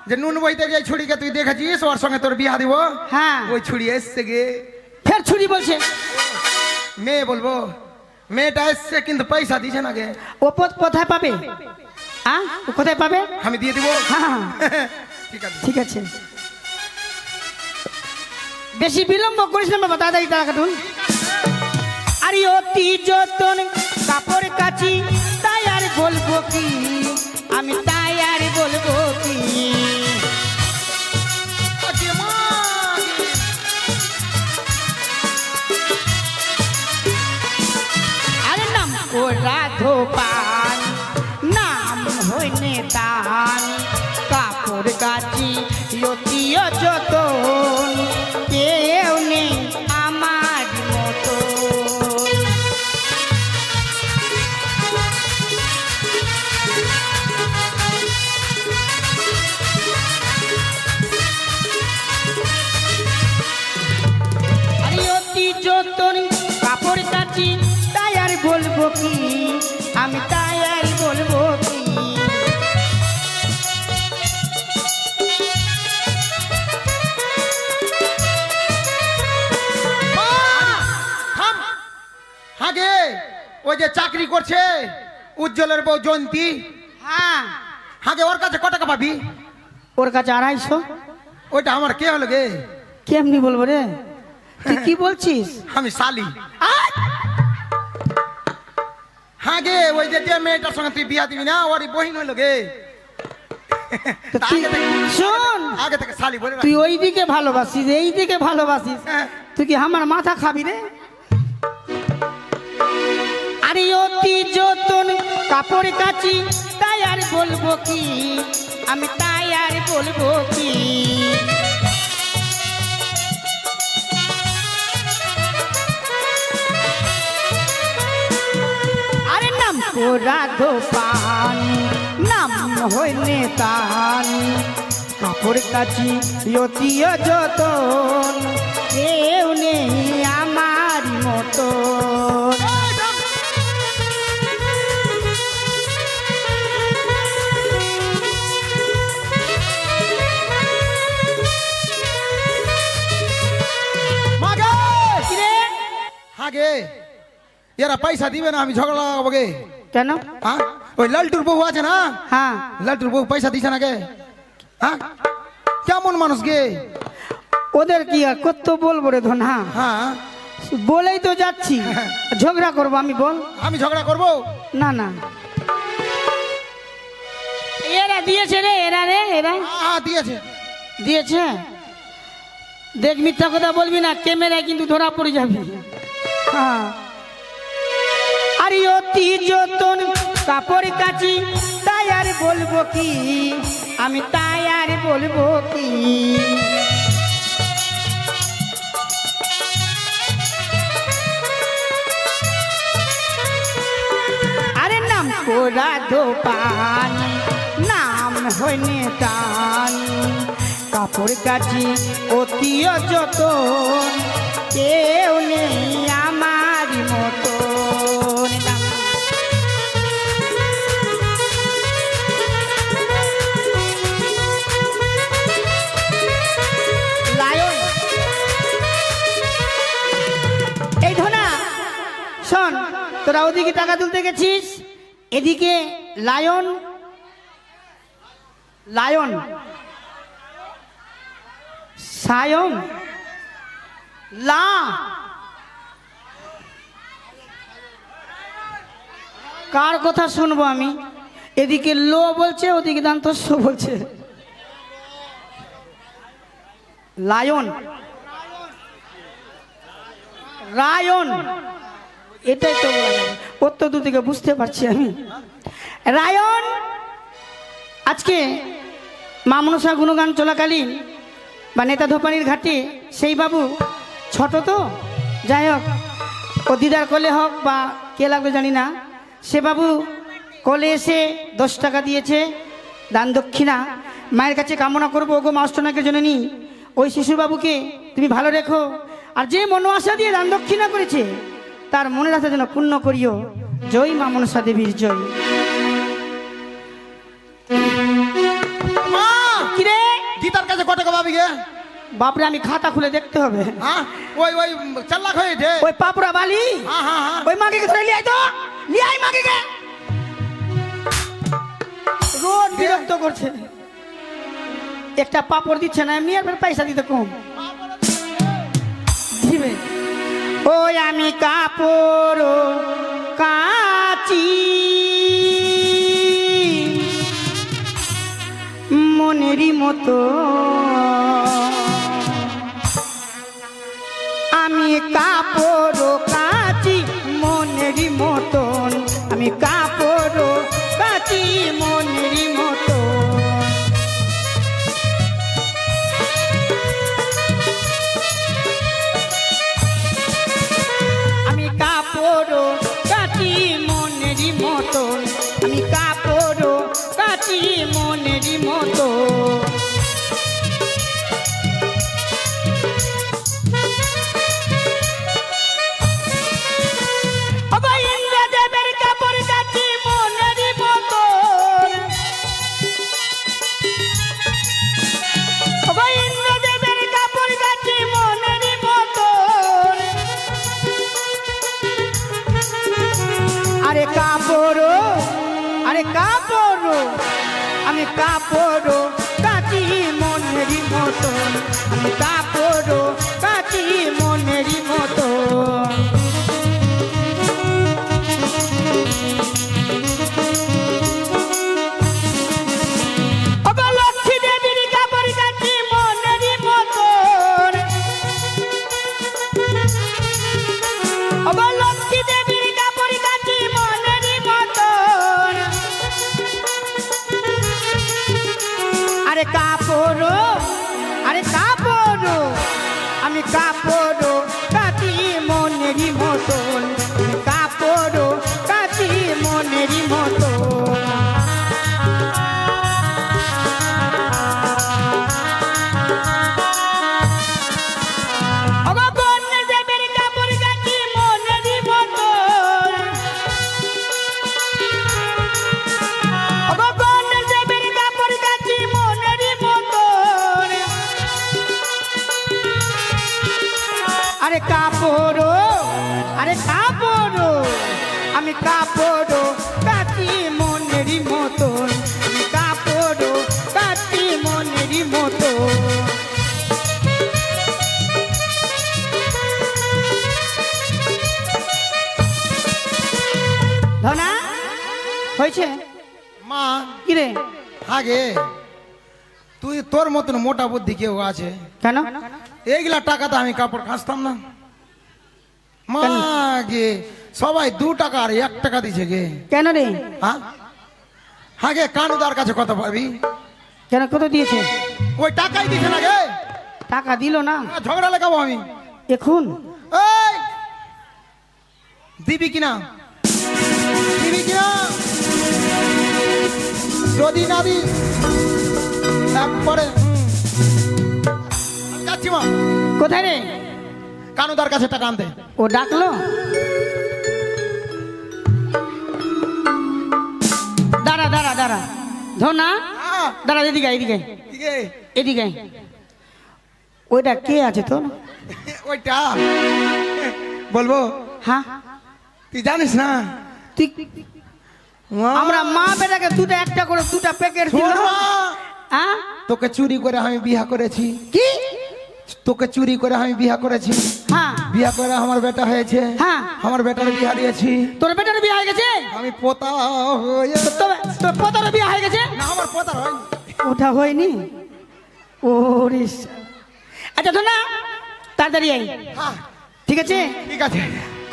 যে নুন বইতে যে ছুরিকে তুই দেখেছিস, ওর সঙ্গে তোর বিয়া দিব। হ্যাঁ, ওই ছুরি এসছে গে। ফের ছুরি বলছে। মেয়ে বলবো, মেয়েটা এসছে কিন্তু পয়সা দিছে না গে। ও কোথায় পাবে? হ্যাঁ, ও কোথায় পাবে? আমি দিয়ে দিব। হ্যাঁ, ঠিক আছে। ঠিক আছে, বেশি বিলম্ব করিস না বাবা, তাড়াতাড়ি টাকা কাটুন। আরে অতি যতন কাপড় কাচি, তাই আর বলবো কোরা ধোপান নাম হইনে তাহান কাপড় কাচি ইয়তীয় যতন কেউ নেই আমার মতো যতন কাপড় কাচি তাই আর বলবো কি আমি তাই আর বলবো কি আগে ওই যে চাকরি করছে উজ্জ্বলের বউ জয়ন্তী, হ্যাঁ আগে ওর কাছে ক টাকা পাবি? ওর কাছে 250। ওইটা আমার কে হলো গে? কেমনি বলবো রে? তুই কি বলছিস? আমি শালি। হ্যাঁ গে, ওই যে যে মেয়েটার সঙ্গে তুই বিয়া দিবি না ওরই বহিন হলো গে। তো তুই শোন, আগে থেকে শালি বলে রাখ। তুই ওই দিকে ভালোবাসিস এই দিকে ভালোবাসিস, হ্যাঁ। তুই কি আমার মাথা খাবি রে? আরে অতি যতন কাপড় কাচি তাই আর বলবো কি আমি তাই আর বলবো কি আরে নাম কোরা ধোপান নাম হইনে তান কাপড় কাচি ইয়তীয় যতন কেউ নেই আমার মতো আগে এরা পয়সা দিবে না, আমি ঝগড়া লাগাবো গে। কেন? হ্যাঁ, ওই লালটুর বউ আছে না, হ্যাঁ লালটুর বউ পয়সা দিছে না গে? হ্যাঁ, কেমন মানুষ গে? ওদের কি আর কত বলবো রে ধন? হ্যাঁ হ্যাঁ, বলেই তো যাচ্ছি, ঝগড়া করবো আমি? বল। আমি ঝগড়া করবো? না না, এরা দিয়েছে রে, এরা রে, এরা হ্যাঁ দিয়েছে। দিয়েছে। দেখ, মিথ্যা কথা বলবি না, ক্যামেরায় কিন্তু ধরা পড়ে যাবে। হ্যাঁ, আর অতি যতন কাপড় কাচি তাই আর বলবো কি আমি তাই আর বলবো কি আরে নাম কোরা ধোপান নাম হইনে টান কাপড় কাচি অতীয় যতন কেউ নেই আমার মতো লায়ন। এই ধনা শোন, তোরা ওদিকে টাকা তুলতে গেছিস, এদিকে লায়ন লায়ন সায়ন লা কার কথা শুনবো আমি? এদিকে লো বলছে, ওদিকে দান্তস্য বলছে। লায়ন রায়ন, এটাই তো বলা যাবে। ওর তো দূর থেকে বুঝতে পারছি আমি। রায়ন আজকে মা মনসা গুণগান চলাকালীন বা নেতা ধোপানির ঘাটে সেই বাবু ছোট তো, যাই হোক ও দিদার কোলে হোক বা কে লাগবে জানি না, সে বাবু কোলে এসে 10 টাকা দিয়েছে দান দক্ষিণা। মায়ের কাছে কামনা করবো, ওগো মা অষ্টনাকের জন্য নি ওই শিশুবাবুকে তুমি ভালো রেখো, আর যে মনো আশা দিয়ে দান দক্ষিণা করেছে তার মনের আশা যেন পূর্ণ করিও। জয় মা মনসা দেবীর জয়। মা, কিরে গীতার কাছে কত টাকা পাবি গে? বাপরে, আমি খাতা খুলে দেখতে হবে। হ্যাঁ, ওই ওই 4 লাখ হয়েছে। ওই পাপুরা বালি, হ্যাঁ হ্যাঁ হ্যাঁ, ওই মাকে ধরে নিয়ে আয় তো, নিয়ে আয় মাকে গে। রোজ বিরক্ত করছে, একটা পাপড় দিচ্ছে না, এমনি আর পয়সা দিতে কম দিবে। ওই আমি কাপড় কাচি মনেরই মতো, আমি কাপড় কাচি মনেরই মতন আমি কাপড় কাটি মনেরই মতো। ওগো ইন্দ্রদেবের কাপড় কাটি মনেরই মতো। ওগো ইন্দ্রদেবের কাপড় কাটি মনেরই মতো। আরে কাপড়, আরে কাপড়, আমি কাপড় কাটি মনেরই মতো। আমি কাপড় কাটি মনেরই মতো। ওগো লক্ষ্মী দেবীর কাপড় কাটি মনেরই মতো। ওগো লক্ষ্মী দেবীর কাপড় কাটি মনেরই মতো। আরে কাপড়, আরে কাপড়, আমি কাপড় কাটি মনেরই মতন। আমি কাপড় কাটি মনেরই মতন। ওগো কন্যা দেবের কাপড় কাটি মনেরই মতন। ওগো কন্যা দেবের কাপড় কাটি মনেরই মতন। আরে কাপড়, আরে কাপড়, আমি কাপড় কাটি মনেরই মতন। আমি কাপড় কাটি মনেরই মতন। ধনা হয়েছে মা কিরে? আগে তুই তোর মতন মোটা বুদ্ধি কেউ আছে? কেন? এইগুলা টাকাতে আমি কাপড় কাচতাম না। মা গে সবাই 2 টাকা আর 1 টাকা দিছে গে। কেন রে? হ্যাঁ আগে কানুদার কাছে কত পাবি? কেন কত দিয়েছে? ওই টাকাই দিছে না গে। টাকা দিল না ঝগড়া লাগাবো আমি এখন? এই দিবি কিনা, দিবি কিনা? যদি না দিস একবারে আমি যাচ্ছি মা। কোথায় রে? কানুদার কাছে টাকা আনতে। ও ডাকলো? দাঁড়া দাঁড়া দাঁড়া ধনা, হ্যাঁ, দাঁড়া এদিকে আয়, এদিকে আয়, ঠিক আছে। এদিকে আয়। ওইটা কে আছে তোর? ওইটা বলবো? হ্যাঁ তুই জানিস না? তুই মা, আমরা মা বেটাকে দুটা একটা করে দুটা প্যাকেট শোন দিল। মা, হ্যাঁ তোকে চুরি করে আমি বিয়া করেছি। কি? তোকে চুরি করে আমি বিয়া করেছি। হ্যাঁ বিয়া করে আমার বেটা হয়েছে। হ্যাঁ। আমার বেটার বিয়া দিয়েছি। তোর বেটার বিয়ে হয়ে গেছে? আমি পোতা হয়ে তবে তোর পোতার বিয়ে হয়ে গেছে? না, আমার পোতার হয়নি। ওটা হয়নি? ওরে আচ্ছা ধনা তাড়াতাড়ি আই, হ্যাঁ, ঠিক আছে? ঠিক আছে।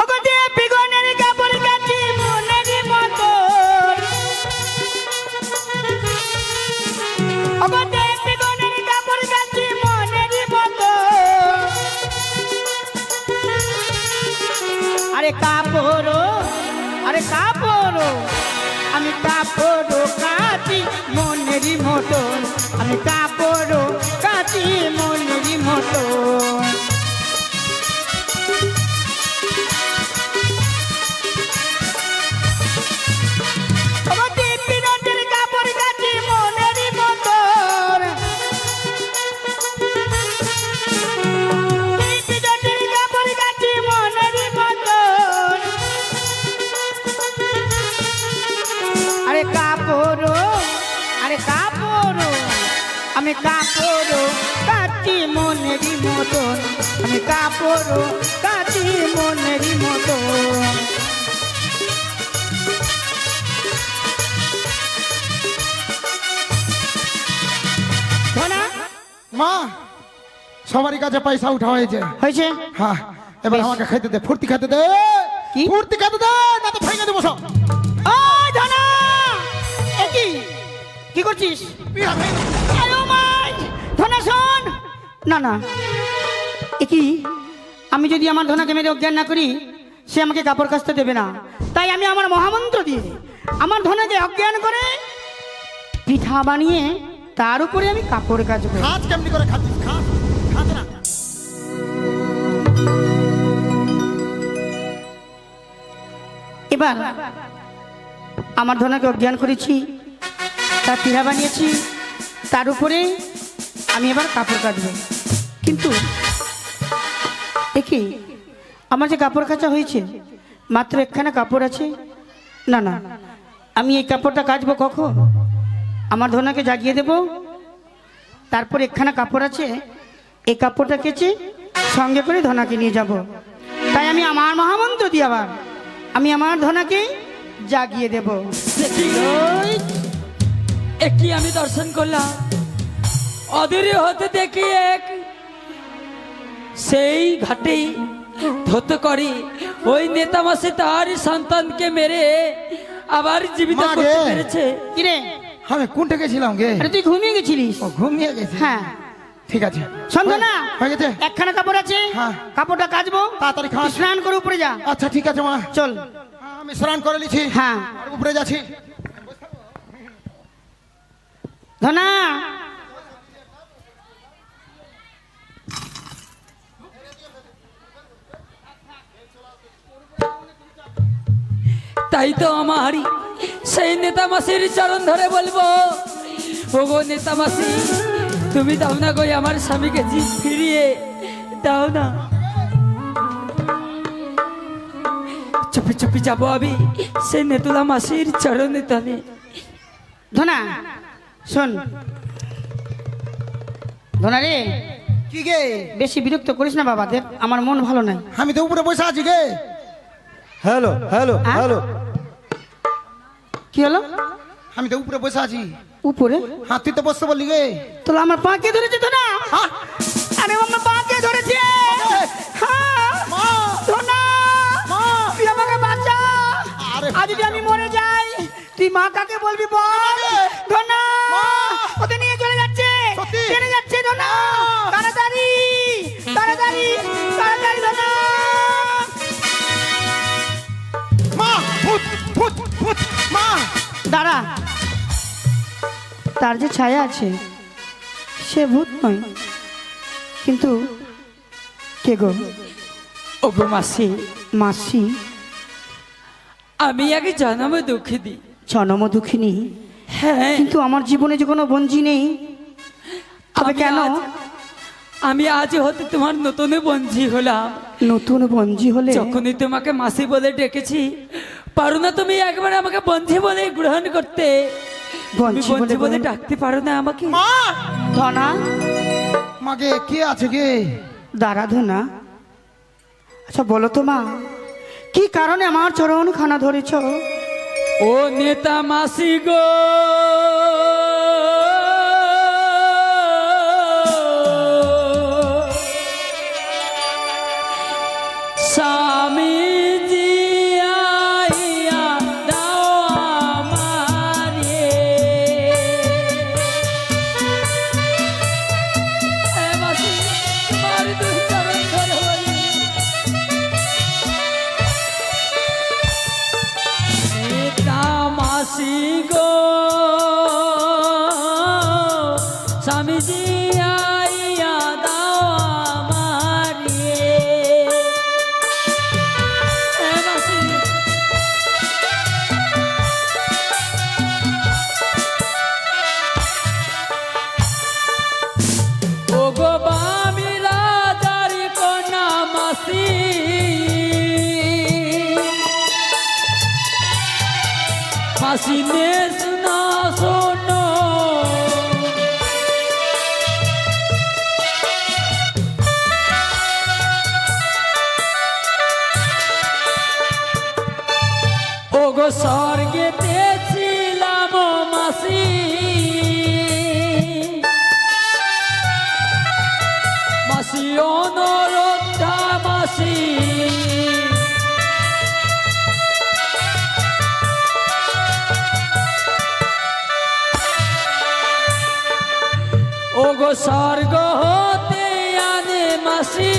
ওগো দেবী গনের কাপড় কাটি মনেরই মতন। ওগো দেবী গনের কাপড় কাটি মনেরই মতন। আরে কাপড়, আরে কাপড়, আমি কাপড় কাটি মনেরই মতন। আমি কাপড় কাটি মনেরই মতন। ওগো দিব্যি নদের কাপড় কাটি মনেরই মতন। দিব্যি নদের কাপড় কাটি মনেরই মতন। আরে কাপড়, আরে কাপড়, আমি কাপড় কাটি মনেরই মতন। আমি কাপড় কাটি মনেরই মতন। ধনা মা, সবারই কাছে পয়সা উঠা হয়েছে। হয়েছে? হ্যাঁ, এবার বেশ। আমাকে খেতে দে, ফুর্তি খেতে দে। কি? ফুর্তি খেতে দে, না তো ভেঙে দেবো সব। ওই ধনা, এ কি কি করছিস? বিয়া ভেঙে দেবো। আয়ো মাই ধনা শোন। না না, এ কি? আমি যদি আমার ধনাকে মেরে অজ্ঞান না করি সে আমাকে কাপড় কাচতে দেবে না। তাই আমি আমার মহামন্ত্র দিয়ে আমার ধনাকে অজ্ঞান করে পিঠা বানিয়ে তার উপরে আমি কাপড় কাচবো। খাস কেমনি করে খাচ্ছিস? খাস খাস না। এবার আমার ধনাকে অজ্ঞান করেছি, তার পিঠা বানিয়েছি, তার উপরে আমি এবার কাপড় কাচবো। কিন্তু দেখি আমার যে কাপড় কাচা হয়েছে মাত্র একখানা কাপড় আছে। না না, আমি এই কাপড়টা কাচবো কখন? আমার ধনাকে জাগিয়ে দেব, তারপর একখানা কাপড় আছে, এই কাপড়টা কেচে সঙ্গে করে ধনাকে নিয়ে যাব। তাই আমি আমার মহামন্ত্র দিয়ে আবার আমি আমার ধনাকে জাগিয়ে দেব। একই আমি দর্শন করলাম, অদূরে হতে দেখি এক সেই ঘাটেই ধত করি ওই নেতা মাসে তার সন্তানকে মেরে আবার জীবিত মা করতে গে। পেরেছে। কিরে, আমি কোনটা গেছিলাম গে? আরে তুই ঘুমিয়ে গেছিলিস? ও ঘুমিয়ে গেছি। হ্যাঁ ঠিক আছে, সন্ধ্যা, হয়ে গেছে। একখানা কাপড় আছে, হ্যাঁ। কাপড়টা কাচবো, তাড়াতাড়ি খাস। তুই স্নান করে উপরে যা। আচ্ছা ঠিক আছে মা, চল। আমি স্নান করে নিছি। হ্যাঁ আর উপরে যাচ্ছি। ধনা, তাই তো আমার সেই নেতা মাসির চরণ ধরে বলবো, ওগো নেতা মাসি, তুমি দাও না গো আমার স্বামীকে জিভ ফিরিয়ে দাও না। চুপি চুপি যাবো আমি সেই নেতুলা মাসির চরণে তলে। ধনা শোন, ধনা রে, কি গে? বেশি বিরক্ত করিস না বাবাদের, আমার মন ভালো নাই। আমি তো উপরে বসে আছি গে। হ্যালো হ্যালো আ? হ্যালো, কি হলো? আমি তো উপরে বসে আছি। উপরে হ্যাঁ, তুই তো বসতে বললি গে। তো আমার পা কে ধরেছে ধনা? হ্যাঁ? আরে আমার পা কে ধরেছে? হ্যাঁ, মা! ধনা, মা! তুই আমাকে বাঁচা। আরে আজ যদি আমি মরে যাই তুই মা কাকে বলবি বল? ধনা, মা! ওদের নিয়ে চলে যাচ্ছে, সত্যি? চলে যাচ্ছে ধনা, তাড়াতাড়ি তাড়াতাড়ি তাড়াতাড়ি ধনা। মা! ভূত ভূত ভূত! মা! দাঁড়া, তার যে ছায়া আছে সে ভূত নয়, কিন্তু কে গো? ওগো মাসি, মাসি, আমি আগে জন্ম দুঃখী দিই। জনম দুঃখিনী, হ্যাঁ, কিন্তু আমার জীবনে যে কোনো বঞ্জি নেই, তবে আমি কেন? আমি আজ হতে তোমার নতুন বঞ্জি হলাম। নতুন বঞ্জি হলে যখনই তোমাকে মাসি বলে ডেকেছি, পারো না তুমি একবার আমাকে বঞ্জি বলে গ্রহণ করতে? তুমি বঞ্জি বঞ্জি বলে বলে ডাকতে পারো না আমাকে? মা! ধনা, মাগে কে আছে গে? দাঁড়া ধনা। আচ্ছা বলো তো মা, কি কারণে আমার চরণ খানা ধরেছ? ও নেতা মাসি গো, স্বামীজি আইয়া দাও আমারে। এ মাসি, তোমার দুই চরণ ধরে বলি, নেতা মাসি গো, স্বামীজি আইয়া দাও আমারে। এ মাসি, ও গো বামি রাজার কন্যা মাসি, মাসি নে শোনা শোনো, ও গো স্বর্গেতে ছিলাম মাসি, মাসি অনুরোধা মাসি, ও গো স্বর্গ হতে আনে মাসি,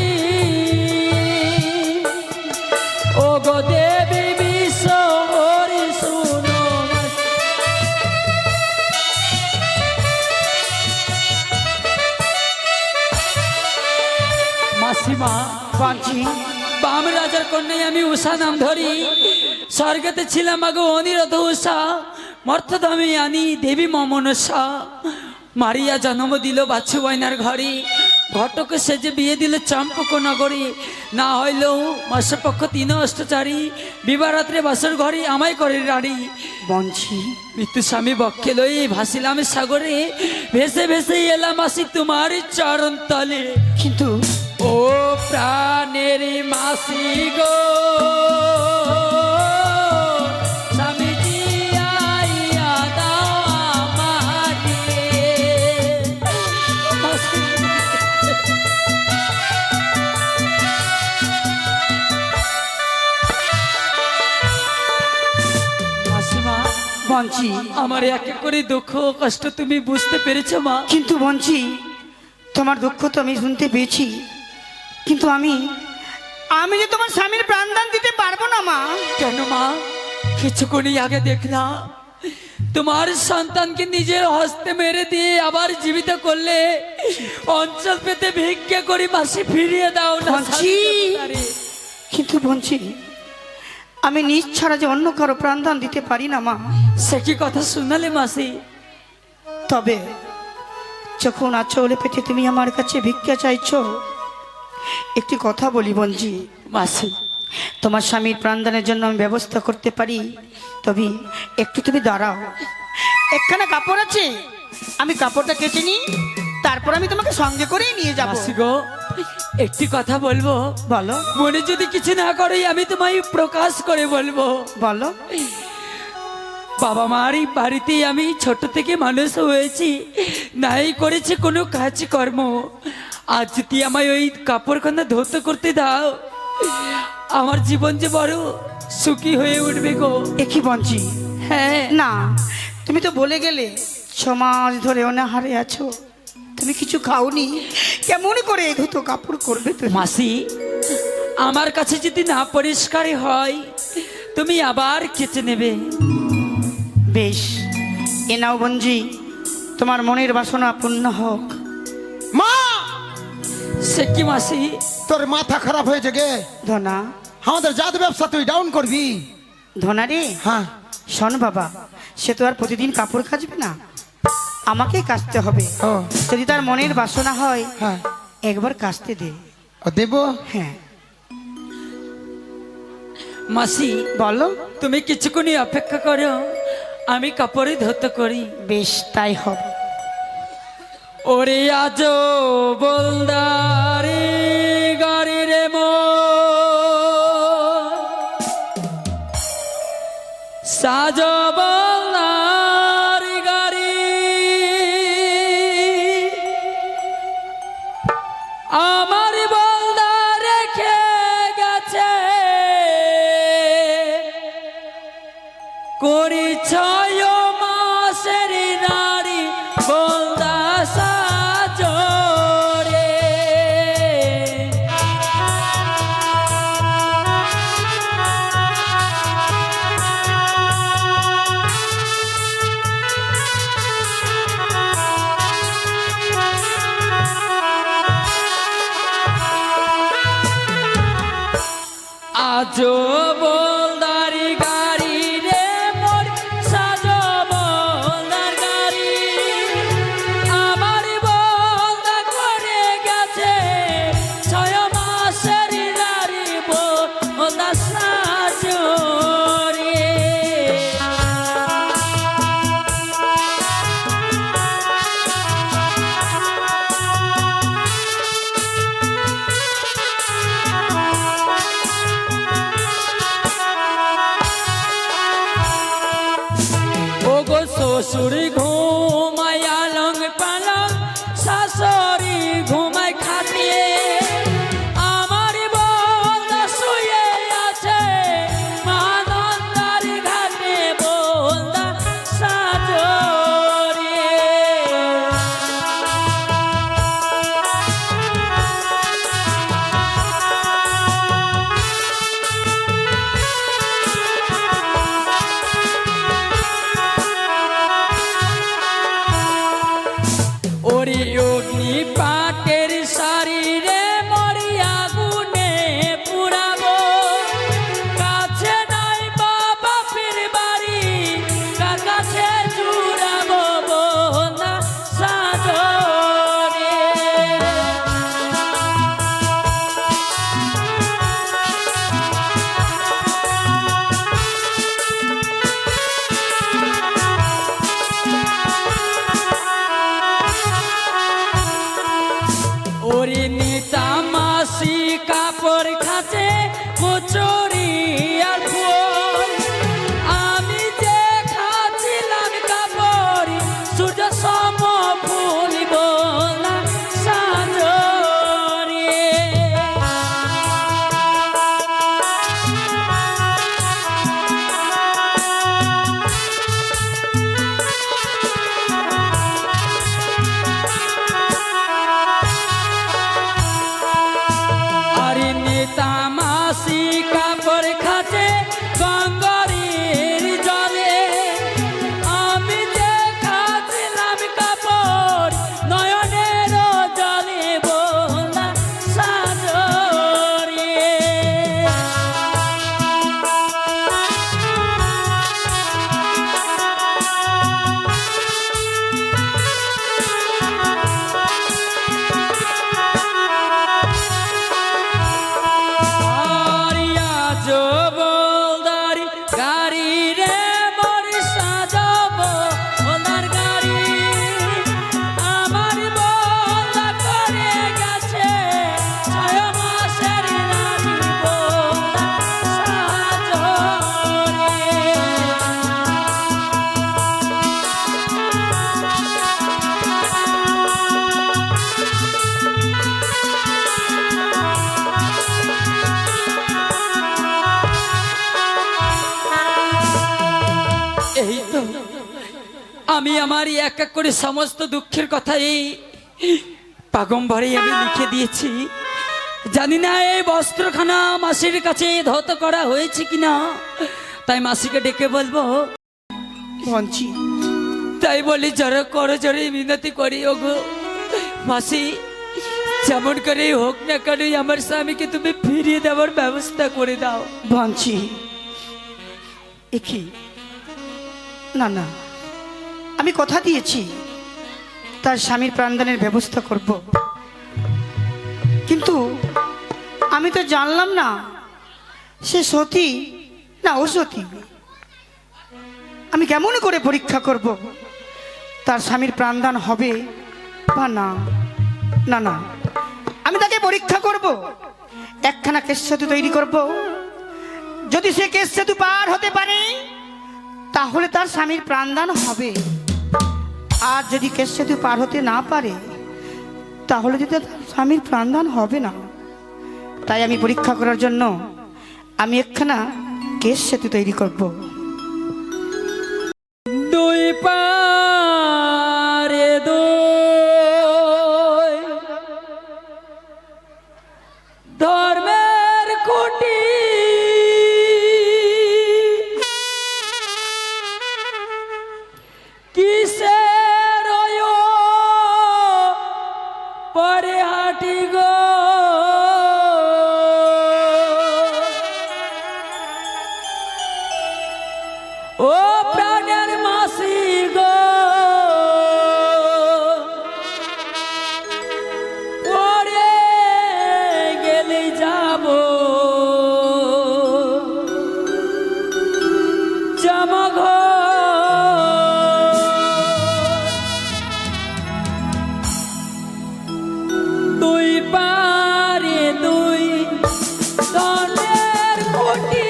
ও গো দেবী বিশ্বরি শুনো বঞ্চি বাম রাজার কন্যায় আমি উষা নাম ধরি, স্বর্গেতে ছিলাম আগো অনিরত উষা, মর্থধামে আনি দেবী মমনসা। মারিয়া জন্ম দিল বাছু বয়নার ঘরে, ঘটকে সেজে বিয়ে দিল চম্পক নগরী। না হইলেও মাসপক্ষ ৩ অষ্টচারী, বিবারাত্রে বাসর ঘরে আমায় করে রাড়ি। বঞ্চি মৃত্যু স্বামী বক্ষে লই ভাসিলাম সাগরে, ভেসে ভেসে এলাম আসি তোমার চরণ তলে। কিন্তু ও প্রাণের মাসি গো, স্বামীজি আইয়া দাও আমাকে। মাসিমা, বঞ্চি আমার এক এক করে দুঃখ কষ্ট তুমি বুঝতে পেরেছো মা? কিন্তু বঞ্চি তোমার দুঃখ তো আমি শুনতে পেয়েছি, কিন্তু আমি যে তোমার স্বামীর প্রাণদান দিতে পারবো না মা। কেন মা? কিছুক্ষণই আগে দেখলাম তোমার সন্তানকে নিজের হস্তে মেরে দিয়ে আবার জীবিত করলে, অঞ্চল পেতে ভিক্ষা করি মাসি ফিরিয়ে দাও না। বঞ্চি কিন্তু বঞ্চি আমি নিজ ছাড়া যে অন্য কারো প্রাণদান দিতে পারি না মা। সে কি কথা শুনালে মাসি? তবে যখন আচলে পেতে তুমি আমার কাছে ভিক্ষা চাইছো, একটি কথা বলি বঞ্চি, মাসি তোমার স্বামীর প্রাণদানের জন্য আমি ব্যবস্থা করতে পারি, তবে একটু তুমি দাঁড়াও। একখানা কাপড় আছে, আমি কাপড়টা কেচে নিই, তারপর আমি তোমাকে সঙ্গে করেই নিয়ে যাবো। মাসি গো, একটি কথা বলবো? বলো মনে যদি কিছু না করে আমি তোমায় প্রকাশ করে বলবো। বলো। বাবা মার এই বাড়িতেই আমি ছোট থেকে মানুষ হয়েছি, নাই করেছি কোনো কাজকর্ম। আজ যদি আমায় ওই কাপড়খানা ধৌত করতে দাও, আমার জীবন যে বড় সুখী হয়ে উঠবে গো। একই বঞ্চি, হ্যাঁ না তুমি তো বলে গেলে 6 মাস ধরে অনাহারে আছো, তুমি কিছু খাওনি, কেমন করে এই ধুতো কাপড় করবে তুমি? মাসি, আমার কাছে যদি না পরিষ্কার হয় তুমি আবার কেচে নেবে। বেশ, এ নাও বঞ্জি, তোমার মনের বাসনা পূর্ণ হোক। মা, সে কি মাসি? তোর মাথা খারাপ হয়েছে গে? ধনা, আমাদের জাদু ব্যবসা তুই ডাউন করবি? ধনা রে, হ্যাঁ। শোন বাবা, সে তো আর প্রতিদিন কাপড় কাচবে না, আমাকেই কাচতে হবে। ও যদি তার মনের বাসনা হয় হ্যাঁ, একবার কাচতে দে। ও দেব। হ্যাঁ মাসি বলো। তুমি কিছুক্ষণই অপেক্ষা করো, আমি কাপড়ে ধৌত করি। বেশ, তাই হবে। ওরে আজ বলদারি গাড়ি রে মো, সাজ বলদারি গাড়ি, আমার বলদা রেখে গেছে করি 6 মাসের নারী বলদা সাজরে। আজো বলদারি গাড়ি রে মোর, সাজো বলদার গাড়ি, আমার বলদা করে গেছে 6 মাসের নারী বলদা সাজরে। ওগো শ্বশুরি ঘুমায় আলং পালং, শাশুড়ি ঘুমায় খাটিয়ে, আমার বলদা শুয়ে আছে মহানন্দার ঘাটে বলদা সাজরে। এই তো আমি আমার এক এক করে সমস্ত দুঃখের কথা এই পাগম্বরে আমি লিখে দিয়েছি। জানি না এই বস্ত্রখানা মাসির কাছে ধত করা হয়েছে কিনা, তাই মাসিকে ডেকে বলবো। বঞ্চি, তাই বলি জড়ো করো, জোরে মিনতি করি ওগো মাসি, যেমন করে হোক না কেন আমার স্বামীকে তুমি ফিরিয়ে দেওয়ার ব্যবস্থা করে দাও। বঞ্চি, একি না না, আমি কথা দিয়েছি তার স্বামীর প্রাণদানের ব্যবস্থা করব, কিন্তু আমি তো জানলাম না সে সতী না অসতী। আমি কেমন করে পরীক্ষা করব তার স্বামীর প্রাণদান হবে বা না? না না, আমি তাকে পরীক্ষা করব, একখানা কেশ সেতু তৈরি করব। যদি সে কেশ সেতু পার হতে পারে তাহলে তার স্বামীর প্রাণদান হবে, আর যদি কেশ সেতু পার হতে না পারে তাহলে যদি তার স্বামীর প্রাণদান হবে না। তাই আমি পরীক্ষা করার জন্য আমি একখানা কেশ সেতু তৈরি করব। দুই পারে দুই ধর্মের খুঁটি, কিসের পরে হাঁটি গো, ও প্রাণের মাসি গো, পরে গেলে যাব জামাঘর। দুই পারে দুই দলের খুঁটি,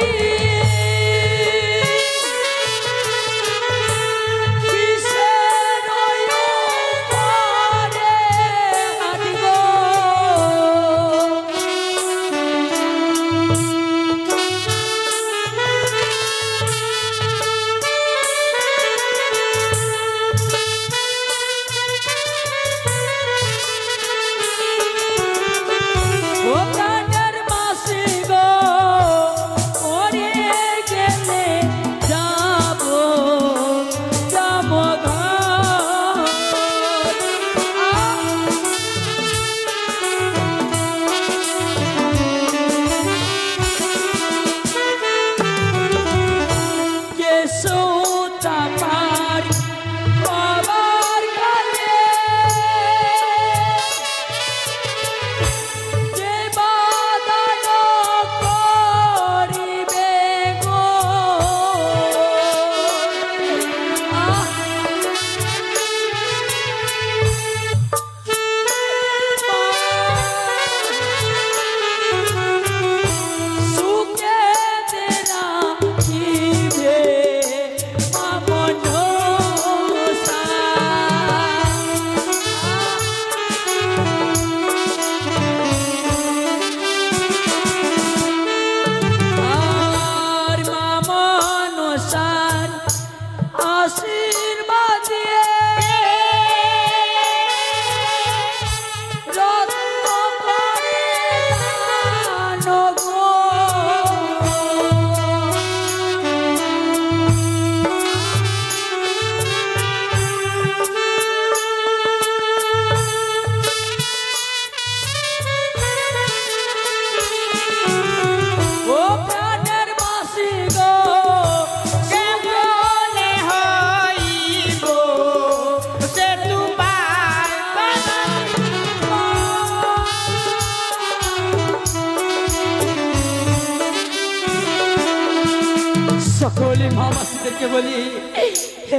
সকলে মামাসিদেরকে বলি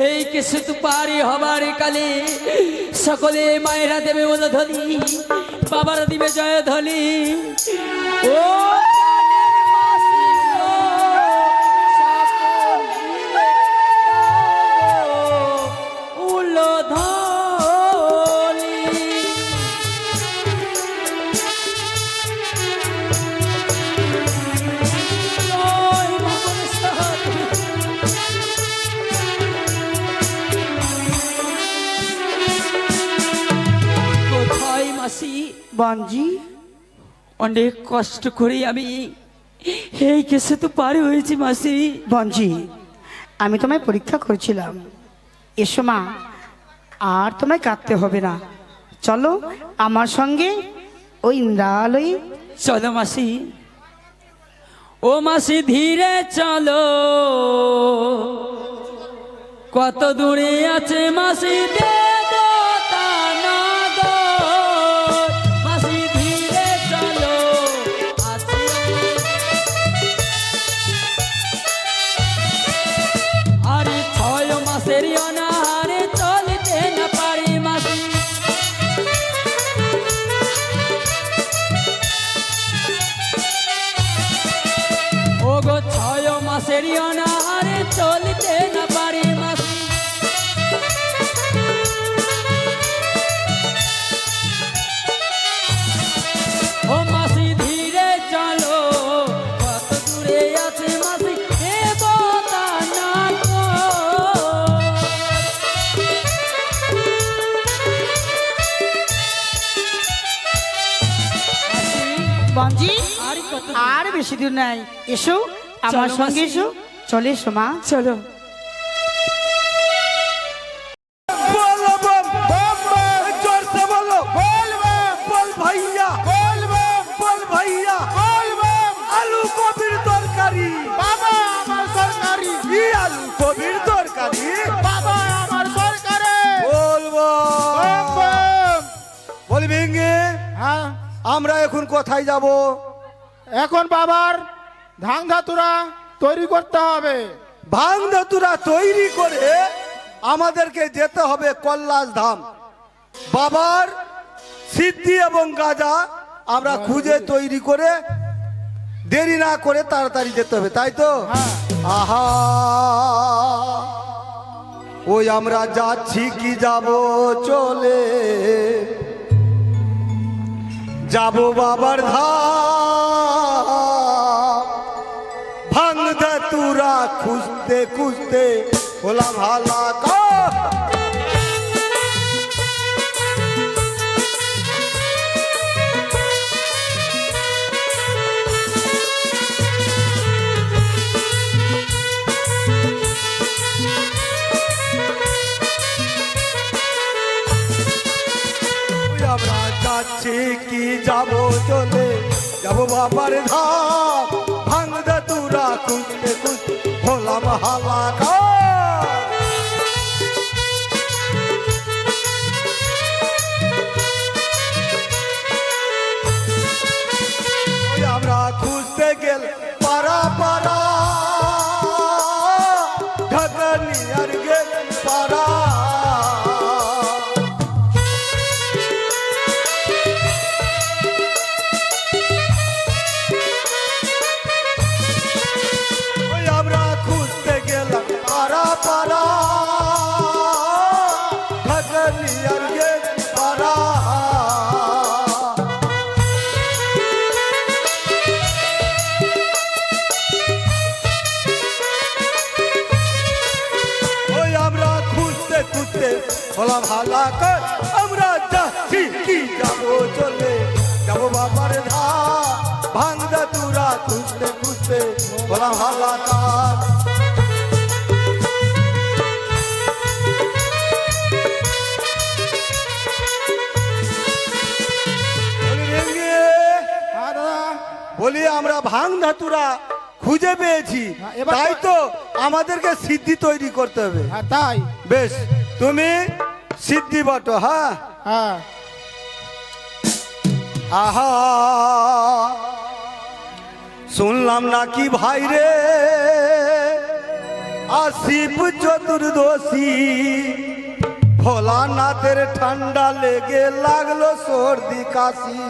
এই কিছু তো পারি হবার কালে সকলে মায়েরা দেবে উলধ্বনি, বাবারা দিবে জয়ধ্বনি। ও মাসি, বঞ্জি অনেক কষ্ট করে আমি এই কেসে তো পারি হয়েছি মাসি। বঞ্জি, আমি তোমায় পরীক্ষা করছিলাম। এসো মা, আর তোমায় কাঁদতে হবে না। চলো আমার সঙ্গে ওই ইন্দ্রালয়ে। চলো মাসি, ও মাসি ধীরে চলো, কত দূরে আছে মাসি দেবতানগর। মাসি ধীরে চলো, আছে আরে 6 মাসের অনাহারে চলতে না পারি মাসি। ওগো 6 মাসের অনাহারে চলতে না পারি মাসি। ও মাসি ধীরে চলো, কত দূরে আছে মাসি দেবতানগর। বঞ্জি, আর কত দূর? আর বেশি দূর নাই। এসো আমার চলো সঙ্গে, মাসি। এসো। চলে এসো মা। চলো। बोलो बम बम बम, जोर से बोलो बोल बम, बोल भैया बोल बम, बोल भैया बोल बम। आलू কবির তরকারি বাবা আমার সরকারি, ই আলু কবির তরকারি বাবা আমার সরকারি। বল বম বম, বল ভেঙ্গে। হ্যাঁ, আমরা এখন কোথায় যাব? এখন বাবার ধান ধাতুরা তৈরি করতে হবে। ভাং ধতুরা তৈরি করে আমাদেরকে যেতে হবে কৈলাস ধাম। বাবার সিদ্ধি এবং গাজা আমরা খুঁজে তৈরি করে দেরি না করে তাড়াতাড়ি যেতে হবে, তাই তো? আহা, ওই আমরা যাচ্ছি কি যাব চলে, যাব বাবার ধাম। ভাঙ ধতুরা খুঁজতে খুঁজতে হলাম হালাকা। ওই আমরা যাচ্ছি কি যাব চলে, যাব বাবার ধাম। ভাঙ ধতুরা খুঁজতে খুঁজতে হলাম হালাকা। ওই আমরা খুঁজতে গেল পারা পারা, ঢাকানি আর গেল পারা। ওই আমরা খুঁজতে গেলাম পারা পারা, ঢাকানি আর গেল পারা। ওই আমরা খুঁজতে খুঁজতে হলাম হালাকা। আমরা যাচ্ছি কি যাব চলে, যাব বাবার ধাম। ভাঙ ধতুরা খুঁজতে খুঁজতে হলাম হালাকা। বলি রেঙ্গে, হ্যাঁ দাদা, বলি আমরা ভাঙ ধতুরা খুঁজে পেয়েছি, হ্যাঁ, এবার তাই তো আমাদেরকে সিদ্ধি তৈরি করতে হবে। হ্যাঁ তাই, বেশ, তুমি সিদ্ধি বটো। হ্যাঁ, হ্যাঁ আহা, শুনলাম নাকি ভাই রে আসিফ চতুর্দশী, ভোলানাথের ঠান্ডা লেগে লাগলো সর্দি কাশি।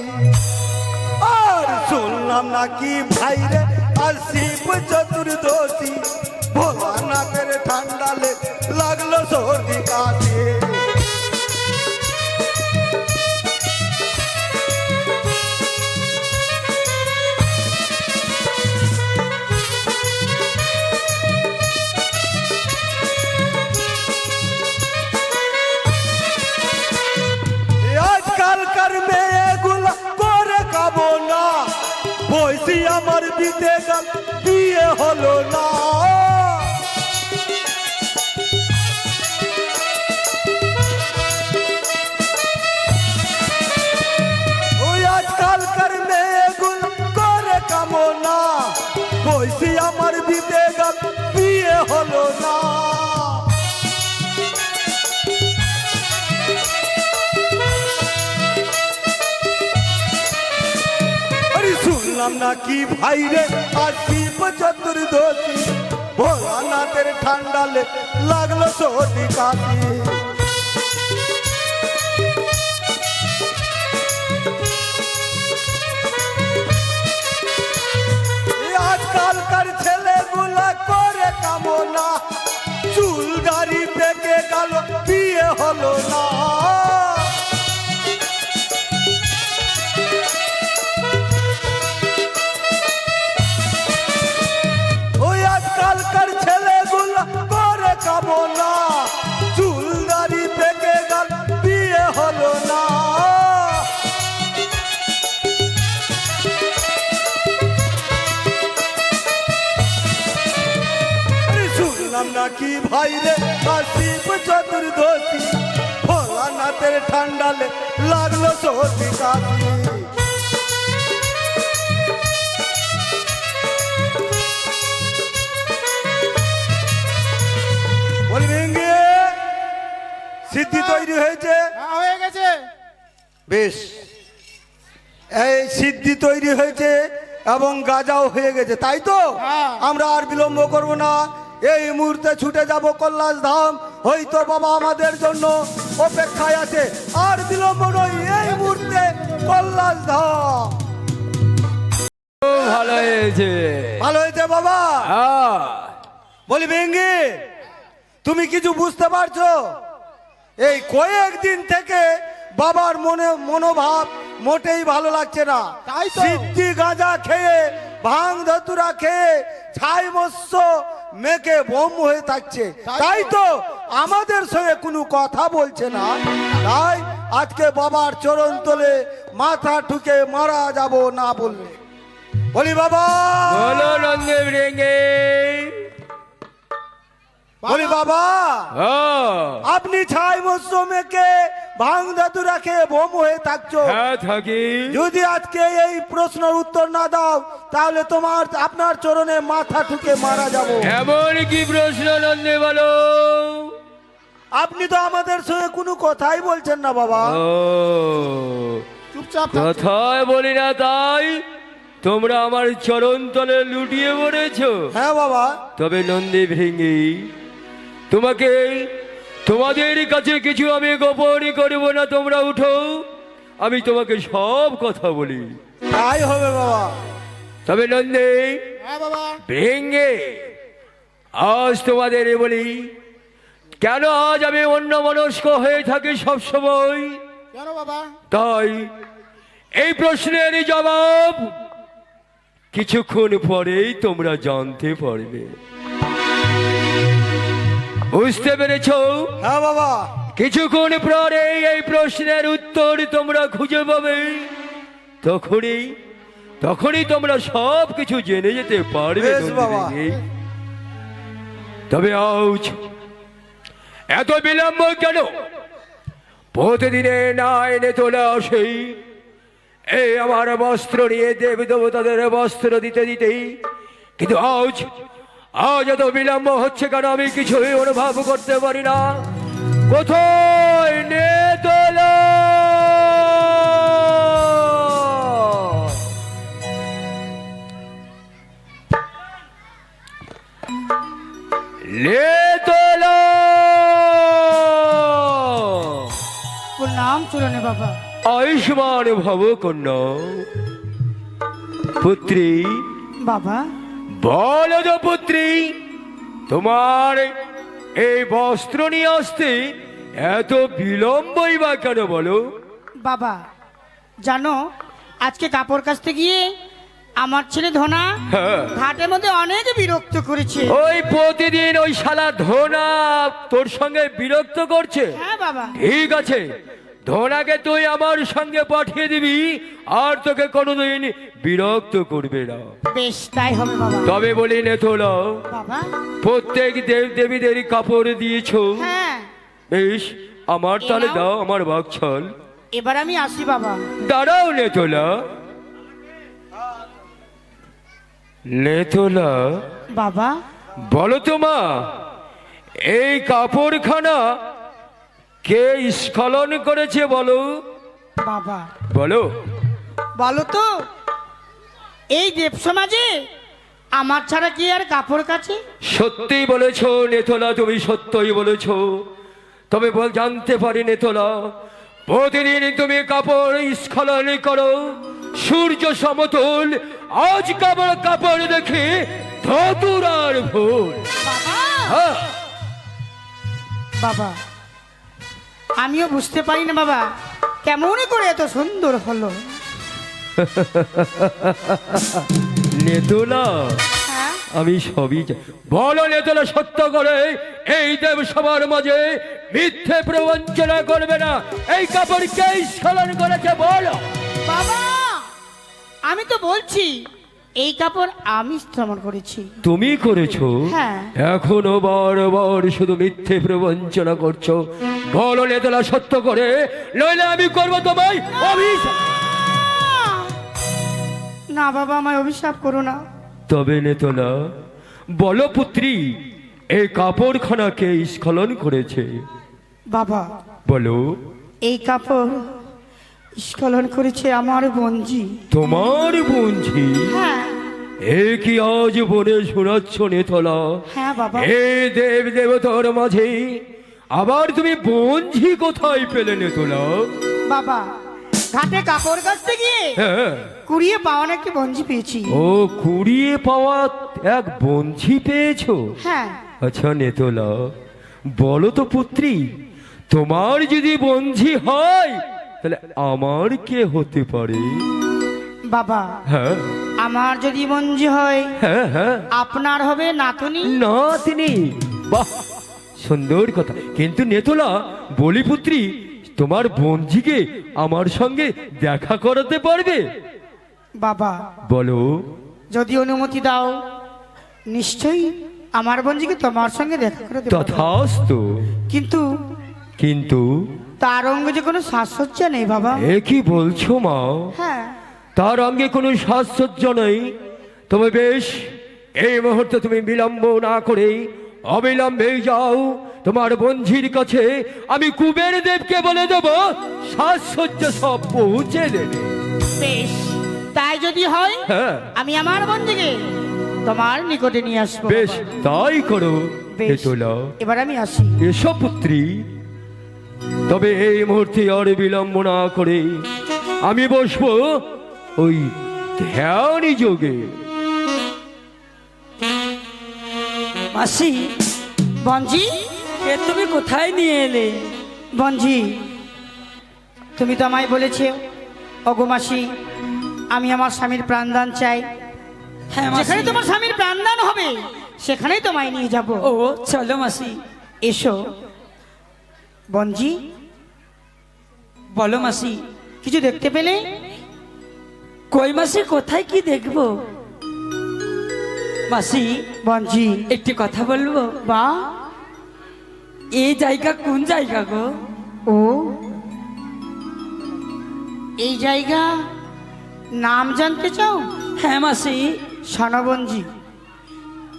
আর শুনলাম নাকি ভাই রে আসিফ চতুর্দশী, ভোলানাথের ঠান্ডা লেগে লাগলো সর্দি কাশি। आजकल कर में বিতে গেল বিয়ে হলো না। ওই আজকালকার মেয়েগুলো করে কামনা, কইছি আমার বিতে গেল বিয়ে হলো না। আরে শুনলাম নাকি ভাইরে আর শিব চতুর্দশী, ভোলানাথের ঠান্ডালে লাগলো সর্দি কাশি। এই আজকালকার ছেলেগুলা করে কামনা, চুল দাড়ি পেকে গেল বিয়ে হলো না। ওই আজকালকার ছেলেগুলা করে কামনা, চুল দাড়ি পেকে গেল বিয়ে হলো না। আরে শুনলাম নাকি ভাইরে আর শিব চতুর্দশী, ভোলানাথের ঠান্ডালে লাগলো সর্দি কাশি। বলবেন গে, সিদ্ধি তৈরি হয়েছে? হ্যাঁ, হয়ে গেছে। বেশ, এই সিদ্ধি তৈরি হয়েছে এবং গাজাও হয়ে গেছে, তাই তো? হ্যাঁ। আমরা আর বিলম্ব করব না, এই মুহূর্তে ছুটে যাব কৈলাস ধাম। হয়তো বাবা আমাদের জন্য অপেক্ষায় আছে, আর বিলম্ব নয়, এই মুহূর্তে কৈলাস ধাম। ভালো হয়েছে। ভালো হয়েছে বাবা? হ্যাঁ। বলি ভেঙ্গি, তুমি কিছু বুঝতে পারছো? এই কয়েকদিন থেকে বাবার মনোভাব মোটেই ভালো লাগছে না। তাই তো। সিদ্ধি গাঁজা খেয়ে, ভাং ধতুরা খেয়ে, ছাই মৎস্য মেখে বোম হয়ে থাকছে, তাই তো আমাদের সঙ্গে কোনো কথা বলছে না। তাই আজকে বাবার চরণ তলে মাথা ঠুকে মারা যাব না বললে। বলি বাবা, বলো নন্দে ভেঙ্গে। বলি বাবা, হ্যাঁ। আপনি ছাই মৎস্য মেখে ভাং ধাতু রাখে বোম হয়ে থাকছো, হ্যাঁ থাকি। যদি আজকে এই প্রশ্নের উত্তর না দাও তাহলে আপনার চরণে মাথা ঠুকে মারা যাব। এমন কি প্রশ্ন নন্দে বলো? আপনি তো আমাদের সঙ্গে কোনো কথাই বলছেন না বাবা। ও, চুপচাপ থাকছো। কথায় বলি না তাই তোমরা আমার চরণ তলে লুটিয়ে পড়েছো? হ্যাঁ বাবা। তবে নন্দী ভেঙ্গি, তোমাদের কাছে কিছু আমি গোপন করব না। তোমরা উঠো, আমি তোমাকে সব কথা বলি। তাই হবে বাবা। তবে নন্দী হ্যাঁ বাবা। ভেঙ্গে, আজ তোমাদের বলি, কেন আজ আমি অন্য মনস্ক হয়ে থাকি সবসময়? কেন বাবা? তাই এই প্রশ্নের জবাব কিছুক্ষণ পরেই তোমরা জানতে পারবে। বুঝতে পেরেছো? হ্যাঁ বাবা। কিছুক্ষণ পরে এই প্রশ্নের উত্তর তোমরা খুঁজে পাবে। তখনই তোমরা সব কিছু জেনে যেতে পারবে। বেশ বাবা। তবে আজ এত বিলম্ব কেন? প্রতিদিনে না এনে তোলা সেই এই আমার বস্ত্র নিয়ে দেব দেবতাদের বস্ত্র দিতে দিতেই, কিন্তু আজ এত বিলম্ব হচ্ছে কেন আমি কিছুই অনুভব করতে পারি না। কোথায় নে তোলা? লে তোলা। নাম চুরনে বাবা। আয়ুষ্মান ভব কন্যা পুত্রী। বাবা, বলো তো পুত্রী, তোমার এই বস্ত্র নিয়ে আসতে এত বিলম্বই বা কেন বলো? বাবা জানো, আজকে কাপড় কাচতে গিয়ে আমার ছেলে ধনা হ্যাঁ। ঘাটের মধ্যে অনেক বিরক্ত করেছে। ওই প্রতিদিন ওই শালা ধনা তোর সঙ্গে বিরক্ত করছে? হ্যাঁ বাবা। ঠিক আছে, ধনাকে তুই আমার সঙ্গে পাঠিয়ে দিবি, আর তোকে কোনোদিন বিরক্ত করবে না। বেশ তাই হবে বাবা। তবে বলি নেতলা, বাবা প্রত্যেক দেব দেবীদের কাপড় দিয়েছ, হ্যাঁ, বেশ আমার তাহলে নাও। দাও আমার বাকছল। এবার আমি আসি বাবা। দাঁড়াও নেতলা, নেতলা বাবা বলো তো মা, এই কাপড়খানা কে স্খলন করেছে বলো? বাবা বলো। বলো তো, এই দেব সমাজে আমার ছাড়া কি আর কাপড় কাছে? সত্যি বলেছ নেতলা, তুমি সত্যই বলেছ। তবে জানতে পারি নেতলা, প্রতিদিন তুমি কাপড় স্খলন করো, সূর্য সমতল, আজ কাপড় কাপড় দেখে ধতুরার ভোর। বাবা হ্যাঁ, বাবা আমিও বুঝতে পারি না বাবা, কেমন করে এত সুন্দর হলো। নেতলা হ্যাঁ আমি সবই বলো নেতলা, সত্য করে এই দেব সবার মাঝে মিথ্যে প্রবঞ্চনা করবে না। এই কাপড় কে স্খলন করেছে বলো? বাবা আমি তো বলছি এই কাপড় আমি শ্রমণ করেছি। তুমি করেছো? হ্যাঁ। এখনো বারবার শুধু মিথ্যে প্রবঞ্চনা করছো। বলো নেতলা সত্য করে, নইলে আমি করবো তোমায় অভিশাপ। না বাবা আমায় অভিশাপ করো না। তবে নেতলা বলো পুত্রী, এই কাপড়খানা কে স্খলন করেছে বাবা বলো? এই কাপড় স্খলন করেছে আমার বঞ্জি। তোমার বঞ্ঝি? হ্যাঁ এ কি আজ বনে শোনাচ্ছ নেতলা? হ্যাঁ বাবা। হে দেব দেবতার মাঝে আবার তুমি বঞ্ঝি কোথায় পেলে নেতলা? বাবা ঘাটে কাপড় কাচতে গিয়ে হ্যাঁ, কুড়িয়ে পাওয়া নাকি বঞ্জি পেয়েছি। ও কুড়িয়ে পাওয়া এক বঞ্ঝি পেয়েছো? হ্যাঁ আচ্ছা নেতলা বলো তো পুত্রী, তোমার যদি বঞ্ঝি হয় তাহলে আমার কে হতে পারে? বাবা হ্যাঁ আমার যদি বঞ্জি হয় হ্যাঁ হ্যাঁ, আপনার হবে নাতনি। না তিনি, বাহ সুন্দর কথা। কিন্তু নেতলা বলি পুত্রী, তোমার বঞ্ঝিকে আমার সঙ্গে দেখা করাতে পারবে? বাবা বলো। যদি অনুমতি দাও নিশ্চয়ই আমার বঞ্জিকে তোমার সঙ্গে দেখা করে দেব। তথাস্তু। কিন্তু কিন্তু তার অঙ্গে যে কোনো সাজসজ্জা নেই বাবা। এ কি বলছো মা? হ্যাঁ তার অঙ্গে কোনো সাজসজ্জ নেই? তবে বেশ, এই মুহূর্তে তুমি বিলম্ব না করে অবিলম্বে যাও তোমার বঞ্ঝির কাছে। আমি কুবের দেবকে বলে দেব সাজসজ্জা সব পৌঁছে দেবে। বেশ তাই যদি হয় হ্যাঁ আমি আমার বঞ্জিকে তোমার নিকটে নিয়ে আসবো। বেশ তাই করো বেশ নেতলা। এবার আমি আসি। এসো পুত্রী, তবে এই মুহূর্তে আর বিলম্ব না করে আমি বসবো ওই ধ্যানী যোগে। মাসি, বঞ্জি এ তুমি কোথায় নিয়ে এলে? বঞ্জি তুমি তো আমায় বলেছে অগমাসি আমি আমার স্বামীর প্রাণদান চাই। হ্যাঁ মাসি। যেখানে তোমার স্বামীর প্রাণদান হবে সেখানেই তোমায় নিয়ে যাব। ও চলো মাসি। এসো বঞ্জি। বলো মাসি। কিছু দেখতে পেলে? কই মাসি, কোথায় কি দেখবো? মাসি বঞ্জি একটি কথা বলবো? বা এই জায়গা কোন জায়গা গো? ও এই জায়গা নাম জানতে চাও? হ্যাঁ মাসি। সনবঞ্জি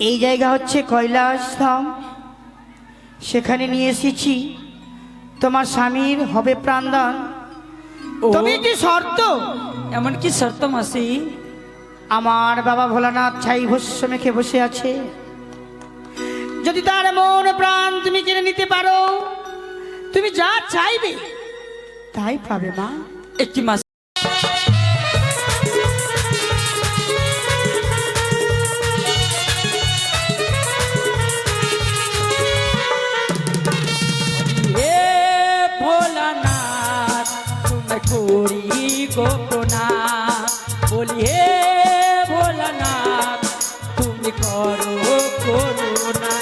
এই জায়গা হচ্ছে কৈলাস ধাম। সেখানে নিয়ে এসেছি তোমার স্বামীর হবে প্রাণদান। ও তবে একটি শর্ত, এমন কি শর্ত মাসি? আমার বাবা ভোলানাথ ছাই ভস্য মেখে বসে আছে। যদি তার মন প্রাণ তুমি কিনে নিতে পারো, তুমি যা চাইবে তাই পাবে মা। একটি মাসি। হে ভোলানাথ তুমি করি গোপনা, বলি হে ভোলানাথ তুমি করো করুণা।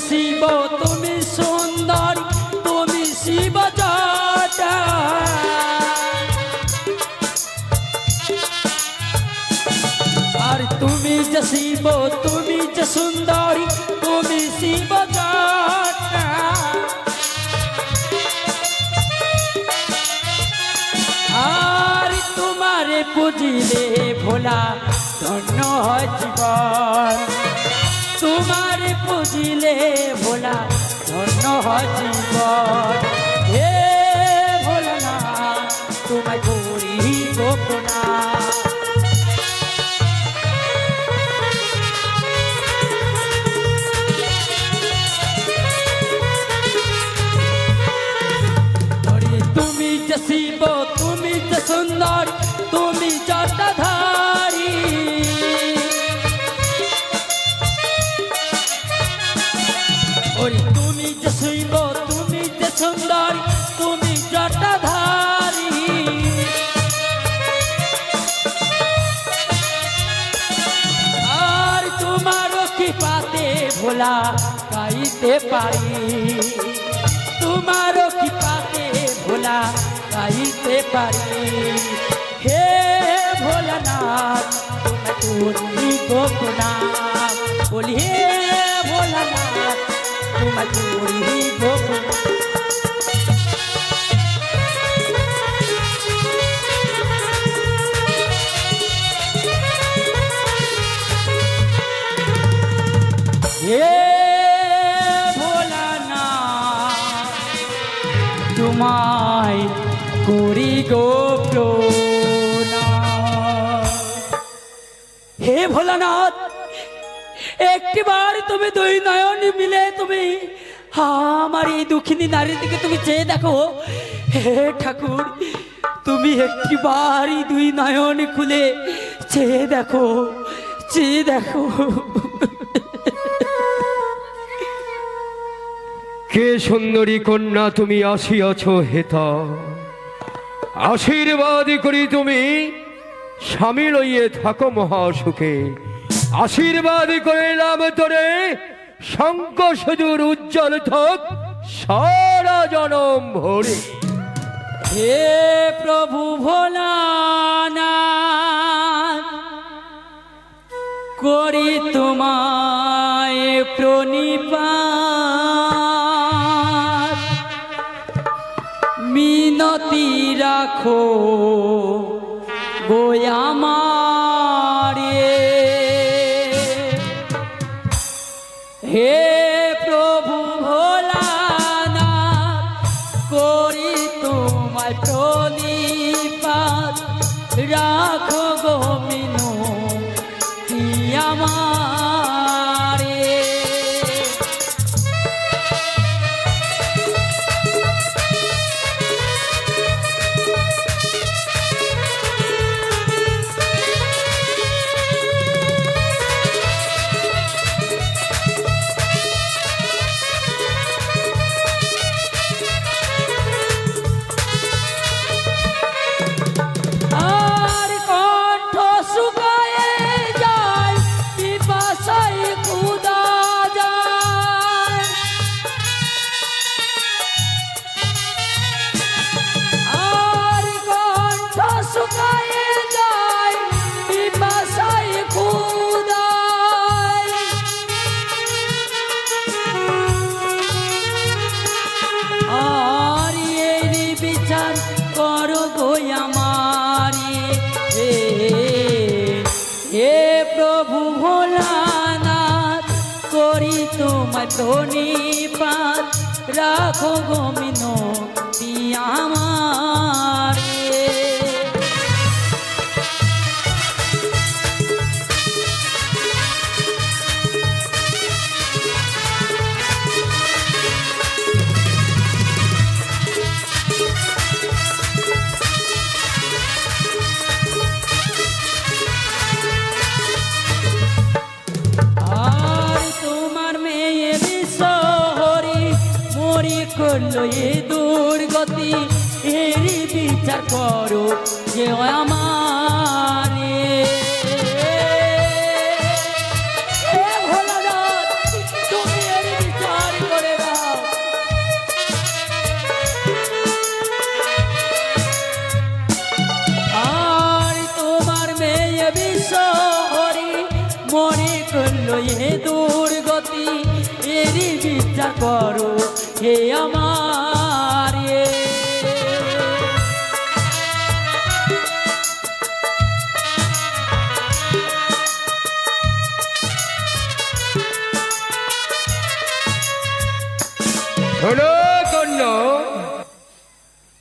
শিব তুমি সুন্দর তুমি শিব জটা আর তুমি যে শিব তুমি যে সুন্দরী তুমি শিব জটা আর তোমারে পুজিলে ভোলা ধন্য হয় জীবন তোমারে পুজিলে ভোলা ধন্য হয় জীবন হে ভোলানা তোমায় করি গোপনা তুমি যে শিব তুমি যে সুন্দর তুমি জটাধারী ওরে তুমি যে শিব তুমি যে সুন্দর তুমি জটাধারী আর তোমার কৃপাতে ভোলা গাইতে পারি তোমার কৃপাতে ভোলা গাইতে পারি হে ভোলানাথ তুমি গোপনা বলি হে ভোলানাথ তুমি গোপনা হে ভোলানাথ তোমায় করি গো প্রণাম হে ভোলানাথ একটিবার তুমি দুই নয়ন মিলে তুমি আমার এই দুঃখিনী নারীর দিকে তুমি চেয়ে দেখো হে ঠাকুর তুমি একটিবারই দুই নয়ন খুলে চেয়ে দেখো চেয়ে দেখো কে সুন্দরী কন্যা তুমি আসিয়াছ হেতা আশীর্বাদ করি তুমি স্বামী লইয়ে থাকো মহাসুখে আশীর্বাদ করিলাম তোরে শঙ্খ সুদূর উজ্জ্বল থাক সারা জনম ভরে হে প্রভু ভোলানাথ করি তোমায় প্রণিপাত মিনতি রাখো গোয়ামারে হে প্রভু ভোলানাথ করি তোমায় প্রণিপাত রাখো গো মিনতি আমারে আর কণ্ঠ শুকায়ে যায় পিপাসায় ক্ষুধা যায় আর কণ্ঠ শুকায়ে যায় পিপাসায় ক্ষুধা আর এই বিচার করো গো আমারে হে প্রভু ভোলানাথ করি তোমায় প্রণিপাত রাখো গো মিনতি আমারে আর তোমার মেয়ে বিশ্বহরি মরি করলো এ দুর্গতি এরই বিচার করো যে আমারে হে ভোলানাথ তুমি এর বিচার মনে করলো এ দুর্গতি, এরই বিচার করো হে আমার এ। শোনো কন্যা,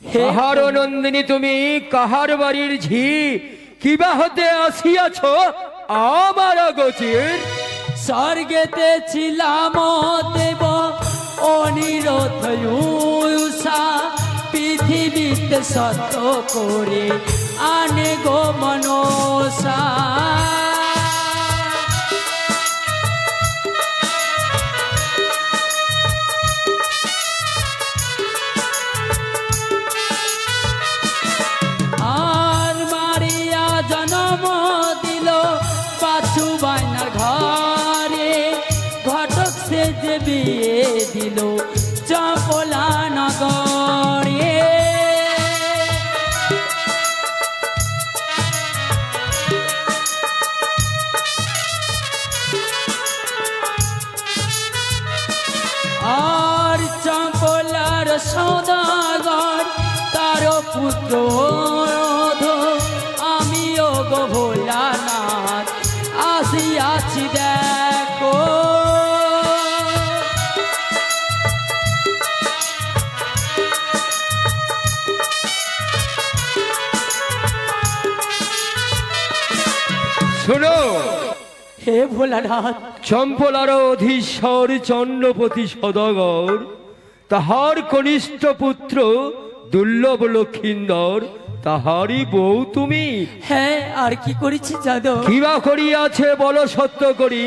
কাহার নন্দিনী তুমি, কাহার বাড়ির ঝি, কিবা হতে আসিয়াছ আমার গোচির? স্বর্গেতে ছিলাম দেব অনিরোধ উষা, পৃথিবীতে সত্য করে আনে গো মনসা। আর মারিয়া জন্ম দিল পাছু বাইনার ঘরে, ঘটক সে যে বিয়ে দিল চপলা নগরে। আর চপলার সৌদাগর তার পুত্র আমিও গো ভোলানাথ আসিয়াছি দেখো। শোনো, হে ভোলানাথ, চম্পলার অধীশ্বর চন্দ্রপতি সদাগর, তাহার কনিষ্ঠ পুত্র দুর্লভ লক্ষিন্দর, তাহারই বউ তুমি। হ্যাঁ, আর কি করেছি যাদব? কিবা করিয়াছে বলো সত্য করি,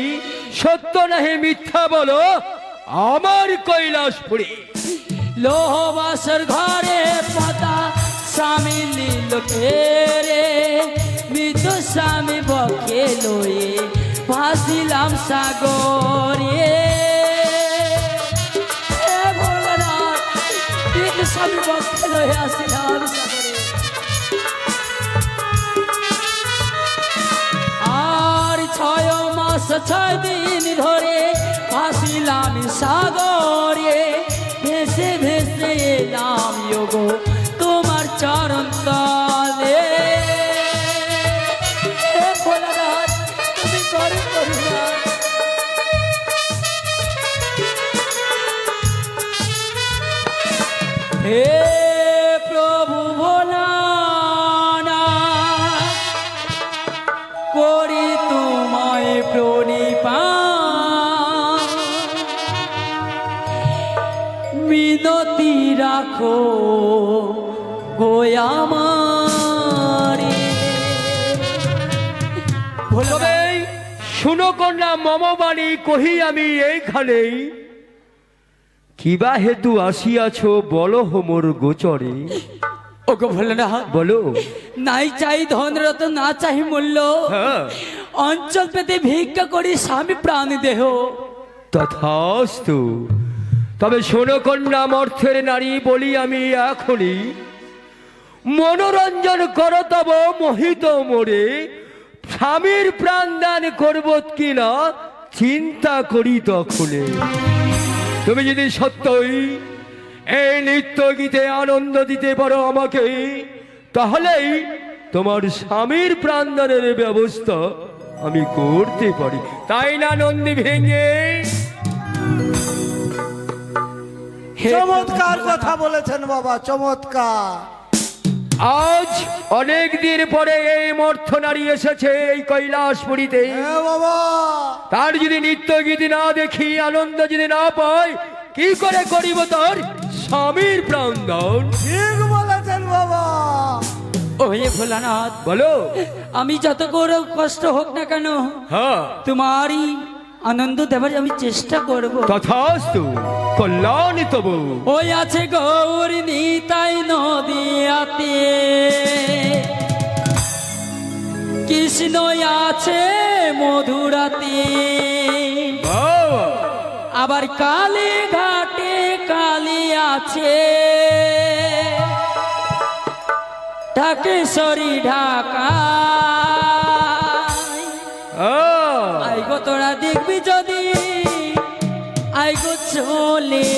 সত্য নাহি মিথ্যা বলো আমার কৈলাসপুরী। লোহবাসর ঘরে পাতা স্বামী নীল রে, মৃত স্বামী বকে লয়ে ভাসিলাম সাগরে। হে ভোলানাথ, মৃত স্বামী বকে লয়ে আসিলাম সাগরে। আর 6 মাস 6 দিন ধরে ভাসিলাম সাগরে, ভেসে ভেসে এলাম যোগো তোমার চরণ তলে। হে ভোলানাথ, তুমি করে করুণা। হে প্রভু ভোলানাথ, করি তোমায় প্রণিপাত, মিনতি রাখো গোয়ামারে। তবে শুনো কন্যা, মম বাণী কহি আমি এইখানেই, কিবা হেতু আসিয়াছ বলো হোমর গোচরে। ওগো ভোলানাথ, বলো। নাই চাই ধন রত, না চাই মূল্য, হ্যাঁ, অঞ্চল পেতে ভিক্ষা করি স্বামী প্রাণ দেহ। তথাস্তু। তবে শোনো কন্যা, মর্থের নারী বলি আমি এখনই, মনোরঞ্জন কর তব মোহিত মোরে, স্বামীর প্রাণ দান করব কিনা চিন্তা করি তখনে। তুমি যদি সত্যই এই নৃত্য গীতে আনন্দ দিতে পারো আমাকে, তাহলেই তোমার স্বামীর প্রাণদানের ব্যবস্থা আমি করতে পারি, তাই না নন্দী ভেঙে? চমৎকার কথা বলেছেন বাবা, চমৎকার। আজ অনেক দিন পরে এই মর্থ নারী এসেছে এই কৈলাসপুরীতে, হ্যাঁ বাবা, তার যদি নৃত্য গীতি না দেখি, আনন্দ যদি না পাই, কি করে করিব তার স্বামীর প্রাণদান? ঠিক বলেছেন বাবা। ওহে ভোলানাথ, বলো। আমি যত গৌরব কষ্ট হোক না কেন, হ্যাঁ, তোমারই আনন্দ দেবার আমি চেষ্টা করব। তথাস্তু, কল্যাণী তবু। ওই আছে গৌর নিতাই নদিয়াতে, কৃষ্ণ আছে মধুরাতে, বাবা, আবার কালী ঘাটে কালী আছে, ঢাকেশ্বরী ঢাকা। আহ, আই দেখবি যদি আইগো চলে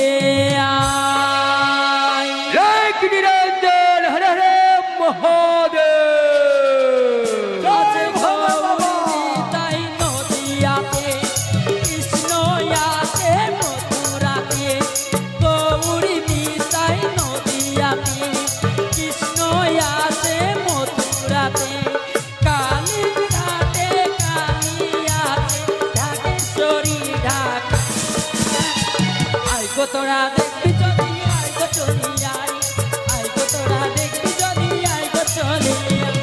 আয় লাইক নিরঞ্জন হরে হরে মহাদেব আছে গৌরী তাই নদিয়াতে কৃষ্ণ আছে মথুরাতে গৌরী তাই নদিয়াতে কৃষ্ণ আছে মথুরাতে কালী ঘাটে কালিয়াতে ঢাকেশ্বরী ঢাকা আইগো তোরা দেখবি যদি আইগো চলি আই আইগো তোরা দেখবি যদি আইগো চলি আই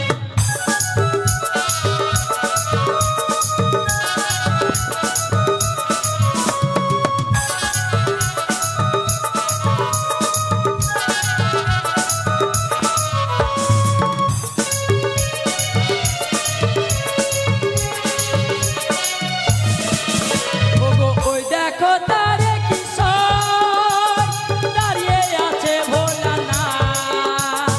ওগো ওই দেখো তারে কিশোর দাঁড়িয়ে আছে ভোলানাথ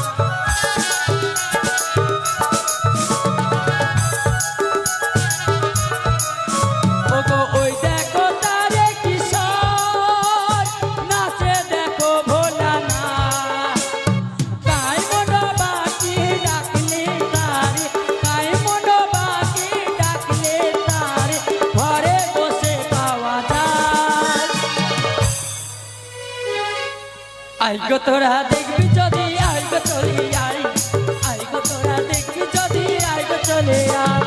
ওগো ওই দেখো তারে কিশোর নাচে দেখো ভোলানাথ কাই মনো বাকি ডাকলে তারে কাই মনো বাকি ডাকলে তারে ঘরে বসে পাওয়া যায় আইগো তোরা দেখবি যদি আইগো চলে আই আইগো তোরা দেখবি যদি আইগো চলে আই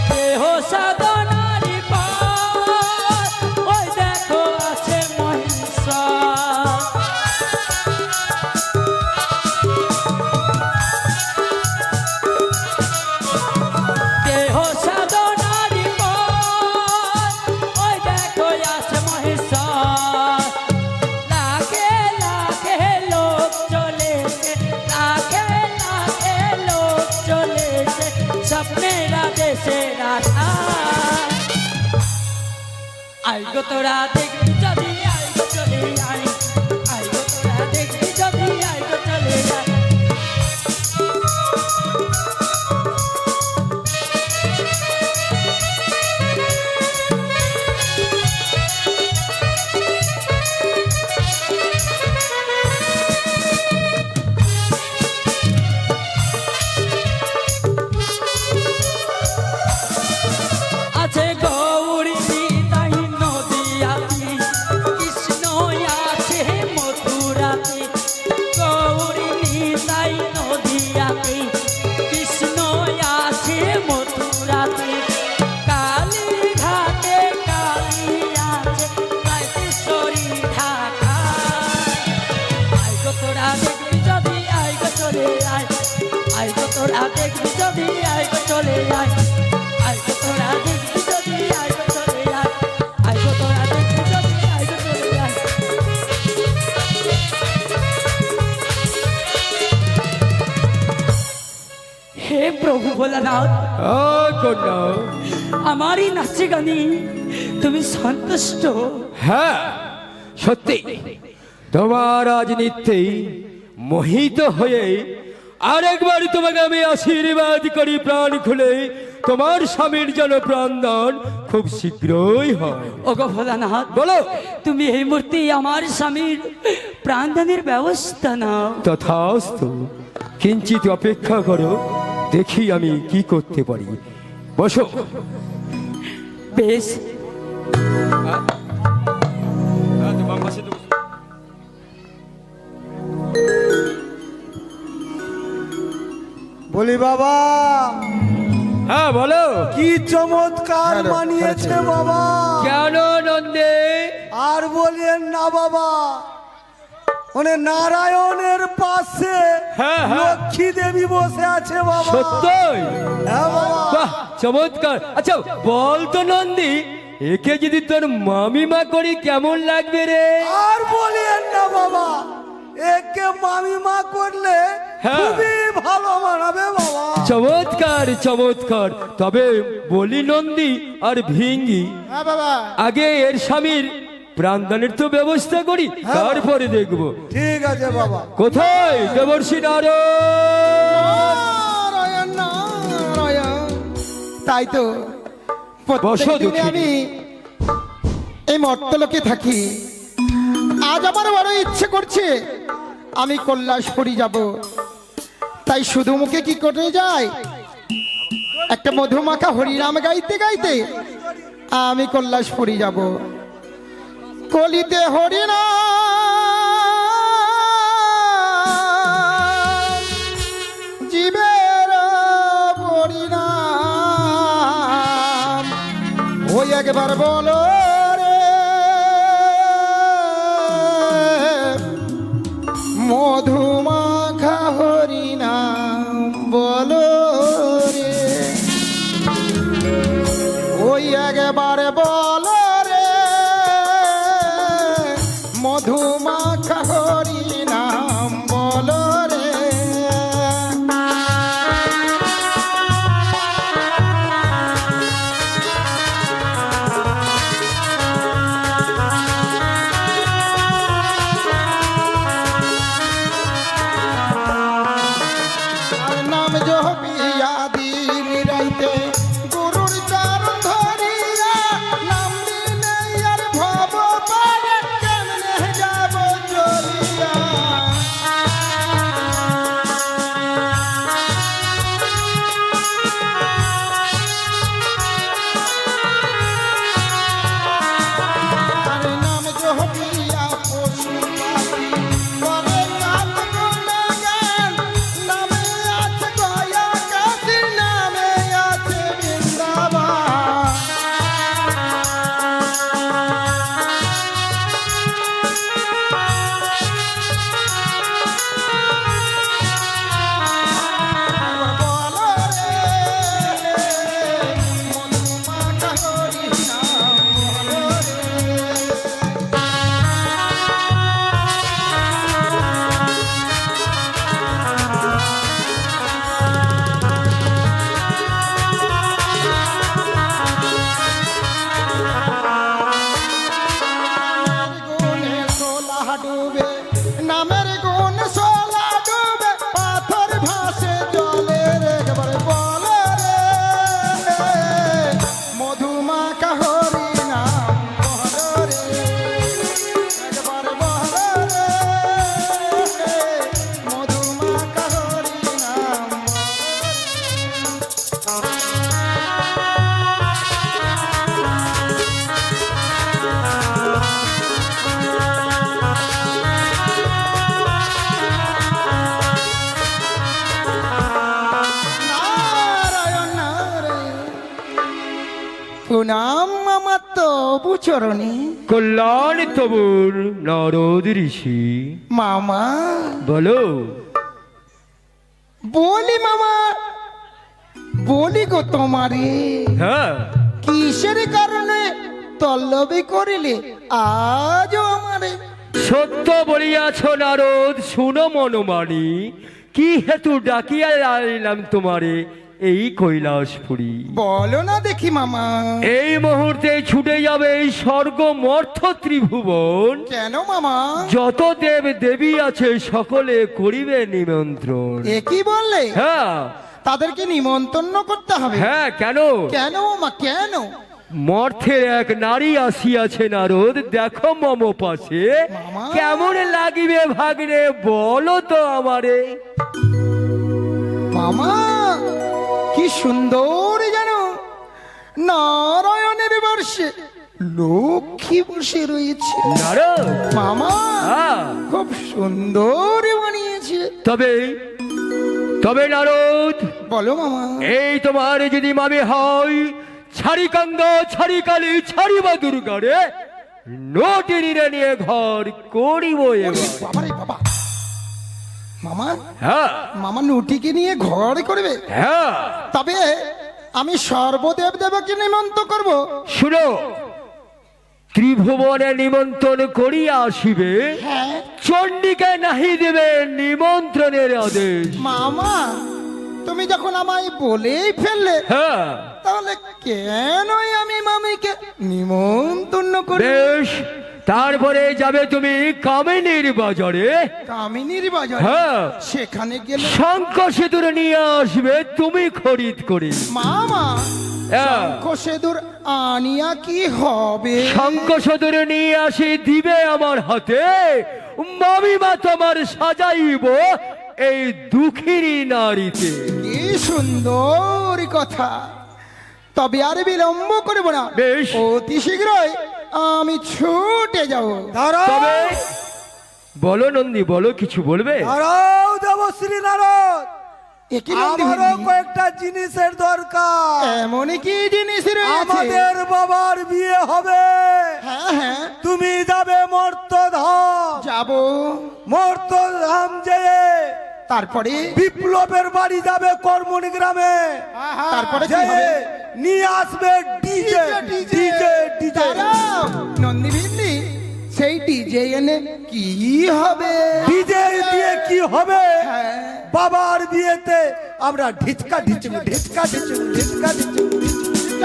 দেহ সাধনারি পথ, ওই দেখো আছে মহিষাস। দেহ সাধনারি পথ, ওই দেখো আছে মহিষাস। লাখে লাখে লোক চলেছে, লাখে লাখে লোক চলেছে, স্বপ্নেরা দেশে রাখা আইগো তোরা দেখবি যদি আইগো চলে আই আইগো তোরা দেখবি যদি আইগো চলে আই আছে গৌরী তাই নদিয়াতে কৃষ্ণ আছে মথুরাতে গৌরী তাই নদিয়াতে কৃষ্ণ আছে মথুরাতে কালী ঘাটে কালী আছে ঢাকেশ্বরী ঢাকা আইগো তোরা দেখবি যদি আইগো চলে আয় আইগো তোরা দেখবি যদি আইগো চলে আয় আইগো তোরা দেখবি যদি আইগো চলে আয় আইগো তোরা দেখবি যদি আইগো চলে আয় হে প্রভু ভোলানাথ কন্যা আমারই নাচে গানি তুমি সন্তুষ্ট হ্যাঁ সত্যি তোমার আজ নিত্যেই মোহিত হয়ে আরেকবার তোমাকে আমি আশীর্বাদ করি প্রাণ খুলে তোমার স্বামীর যেন প্রাণদান খুব শীঘ্রই হয় ওগো ভোলানাথ বলো তুমি এই মুহূর্তে আমার স্বামীর প্রাণদানের ব্যবস্থা নাও তথাস্তু কিঞ্চিত অপেক্ষা করো দেখি আমি কি করতে পারি বসো বেশ বলি বাবা হ্যাঁ বলো কি চমৎকার হ্যালো, মানিয়েছে হ্যালো। বাবা কেন নন্দে আর বলেন না বাবা মানে নারায়ণের পাশে হ্যাঁ, হ্যাঁ। লক্ষ্মী দেবী বসে আছে বাবা সত্যই হ্যাঁ বাবা বাহ চমৎকার আচ্ছা বল তো নন্দী একে যদি তোর মামিমা করি কেমন লাগবে রে আর বলেন না বাবা একে মামিমা করলে হ্যাঁ। খুবই ভালো মানাবে বাবা। চমৎকার চমৎকার। তবে বলি নন্দী আর ভিঙ্গি, হ্যাঁ বাবা। আগে এর স্বামীর প্রাণদানের তো ব্যবস্থা করি, তারপরে দেখবো। ঠিক আছে বাবা। কোথায় দেবর্ষী নারদ? নারায়ণ নারায়ণ। তাই তো বসো প্রত্যেকদিনে দুঃখিনী। আমি এই মর্তলোকে থাকি। আজ আমার বড় ইচ্ছে করছে আমি কৈলাসপুরী যাব। তাই শুধু মুখে কি করে যায়, একটা মধুমাখা হরিনাম গাইতে গাইতে আমি কৈলাসপুরী যাব। কলিতে হরিনাম জীবের পরিণাম, ওই একবার বলো রে মধুমাখা হরিনাম বলো রে, ওই একবার বলো রে মধুমাখা হরিনাম বলো রে। আর নাম জপিয়া দিন রাইতে গুরুর চরণ ধরিয়া, নাম দিলে আর ভব পারে কেমনে যাব চলিয়া। আর নাম জপিয়া পশু পাখি করে নাম গুণগান, নামে আছে গয়া কাশী, নামে আছে বৃন্দাবন। বলো রে মধুমাখা হরিনাম বলো রে। গুণে সোলা ডুবে, নামের গুণ সোলা ডুবে, পাথর ভাসে জলের একবার বলো রে মধুমাখা হরিনাম বলো রে, একবার বলো রে মধুমাখা হরিনাম বলো রে। নারায়ণ নারায়ণ। প্রণাম আমার তবু চরণে কল্যাণ তবুর নারদ ঋষি। মামা। বলো। বলি মামা, বলি গো তোমারে, হ্যাঁ, কিসের কারণে তল্লবি করিলে আজও আমারে? সত্য বলিয়াছ নারদ, শুনো মনোমানি, কি হেতু ডাকিয়া আইলাম তোমারে এই কৈলাসপুরী। বলো না দেখি মামা। এই মুহূর্তে ছুটে যাবে এই স্বর্গ মর্থ ত্রিভুবন, কেন মামা? যত দেব দেবী আছে সকলে করিবে নিমন্ত্রণ। এ কি বললে? হ্যাঁ তাদেরকে নিমন্ত্রণ করতে হবে? হ্যাঁ, কেন? কেন মামা কেন? মর্থের এক নারী আসিয়াছে নারদ, দেখো মম পাশে, মামা। কেমন লাগিবে ভাগ্নে বলো তো আমারে। মামা কি সুন্দর যেন নারায়ণের বর্ষে লক্ষ্মী বসে রয়েছে। নারদ, মামা হ্যাঁ, খুব সুন্দর বানিয়েছে। তবে তবে নারদ, বলো মামা। এই তোমার যদি মামি হয়, ছাড়ি কাঙ্গা ছাড়ি কালী ছাড়ি বা দুর্গারে নটিনিরে নিয়ে ঘর করিব এবার। বাবারে বাবা, মামা হ্যাঁ মামা নুটিকে নিয়ে ঘর করবে? হ্যাঁ, তবে আমি সর্বদেব দেবকে নিমন্ত্রণ করব। শুনো, ত্রিভুবনে নিমন্ত্রণ করিয়া আসিবে, হ্যাঁ চণ্ডীকে নাহি দেবে নিমন্ত্রণের আদেশ। মামা, তুমি যখন আমায় বলেই ফেললে, হ্যাঁ তাহলে কেনই আমি মামিকে নিমন্ত্রণ করি? বেশ, তারপরে যাবে তুমি কামিনীর বাজারে। কামিনীর বাজার? হ্যাঁ, সেখানে গেলে শঙ্খ সিঁদুর নিয়ে আসবে তুমি খরিদ করে। মামা, হ্যাঁ, সেদুর আনিয়া কি হবে? শঙ্খ সিঁদুর নিয়ে আসি দিবে আমার হাতে, মামিমা তোমার সাজাইব এই দুঃখিনী নারীতে। কি সুন্দর কথা! তবে আর বিলম্ব করব না, বেশ। অতি শীঘ্রই আমি ছুটে যাব। তবে বলো নন্দী, বলো, কিছু বলবে? দাঁড়াও দেবশ্রী নারদ, এ কি নন্দী আমারও ভিন্দি? কয়েকটা জিনিসের দরকার। এমন কি জিনিস রয়েছে? আমাদের বাবার বিয়ে হবে, হ্যাঁ হ্যাঁ, তুমি যাবে মর্তধাম। যাব। মর্তধাম যেয়ে তারপরে বিপ্লবের বাড়ি যাবে কর্মণি গ্রামে। তারপরে কি যেয়ে হবে? নিয়ে আসবে ডিজে ডিজে ডিজে। দাঁড়াও, নন্দী ভিন্দি, সেই ডিজে এনে কি হবে? ডিজে দিয়ে কি হবে? হ্যাঁ। বাবার বিয়েতে আমরা ঢিচকা ঢিচুম ঢিচকা ঢিচুম ঢিচকা ঢিচুম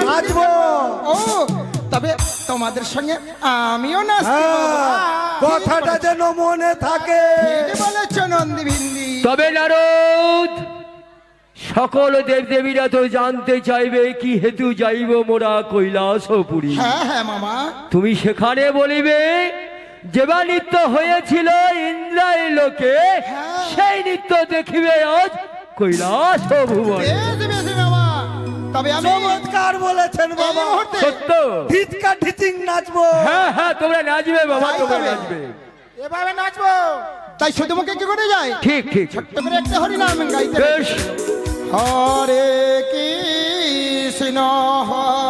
নাচবো। ও, তবে তোমাদের সঙ্গে আমিও নাচতে হ্যাঁ, কথাটা যেন মনে থাকে। ঠিক বলেছ নন্দী ভিন্দি। তবে নারদ, সকল দেবদেবীরা তো জানতে চাইবে কি হেতু যাইব মোরা কৈলাসপুরী। হ্যাঁ হ্যাঁ মামা, তুমি সেখানে বলিবে যেবা নৃত্য হয়েছিল ইন্দ্রায় লোকে, সেই নৃত্য দেখিবে আজ কৈলাস ভুবন। বেশ বেশ মামা, তবে আমি চমৎকার বলেছেন এই বাবা। মুহূর্তে সত্য? ঢিচকা ঢিচিং নাচবো। হ্যাঁ হ্যাঁ, তোমরা নাচবে বাবা, তাই তোমরা তবে। নাচবে। এভাবে নাচবো। তাই শুধু মুখে কি করে যায়? ঠিক ঠিক। তবে একটা হরিনাম গাইতে। বেশ, হরে কৃষ্ণ হরে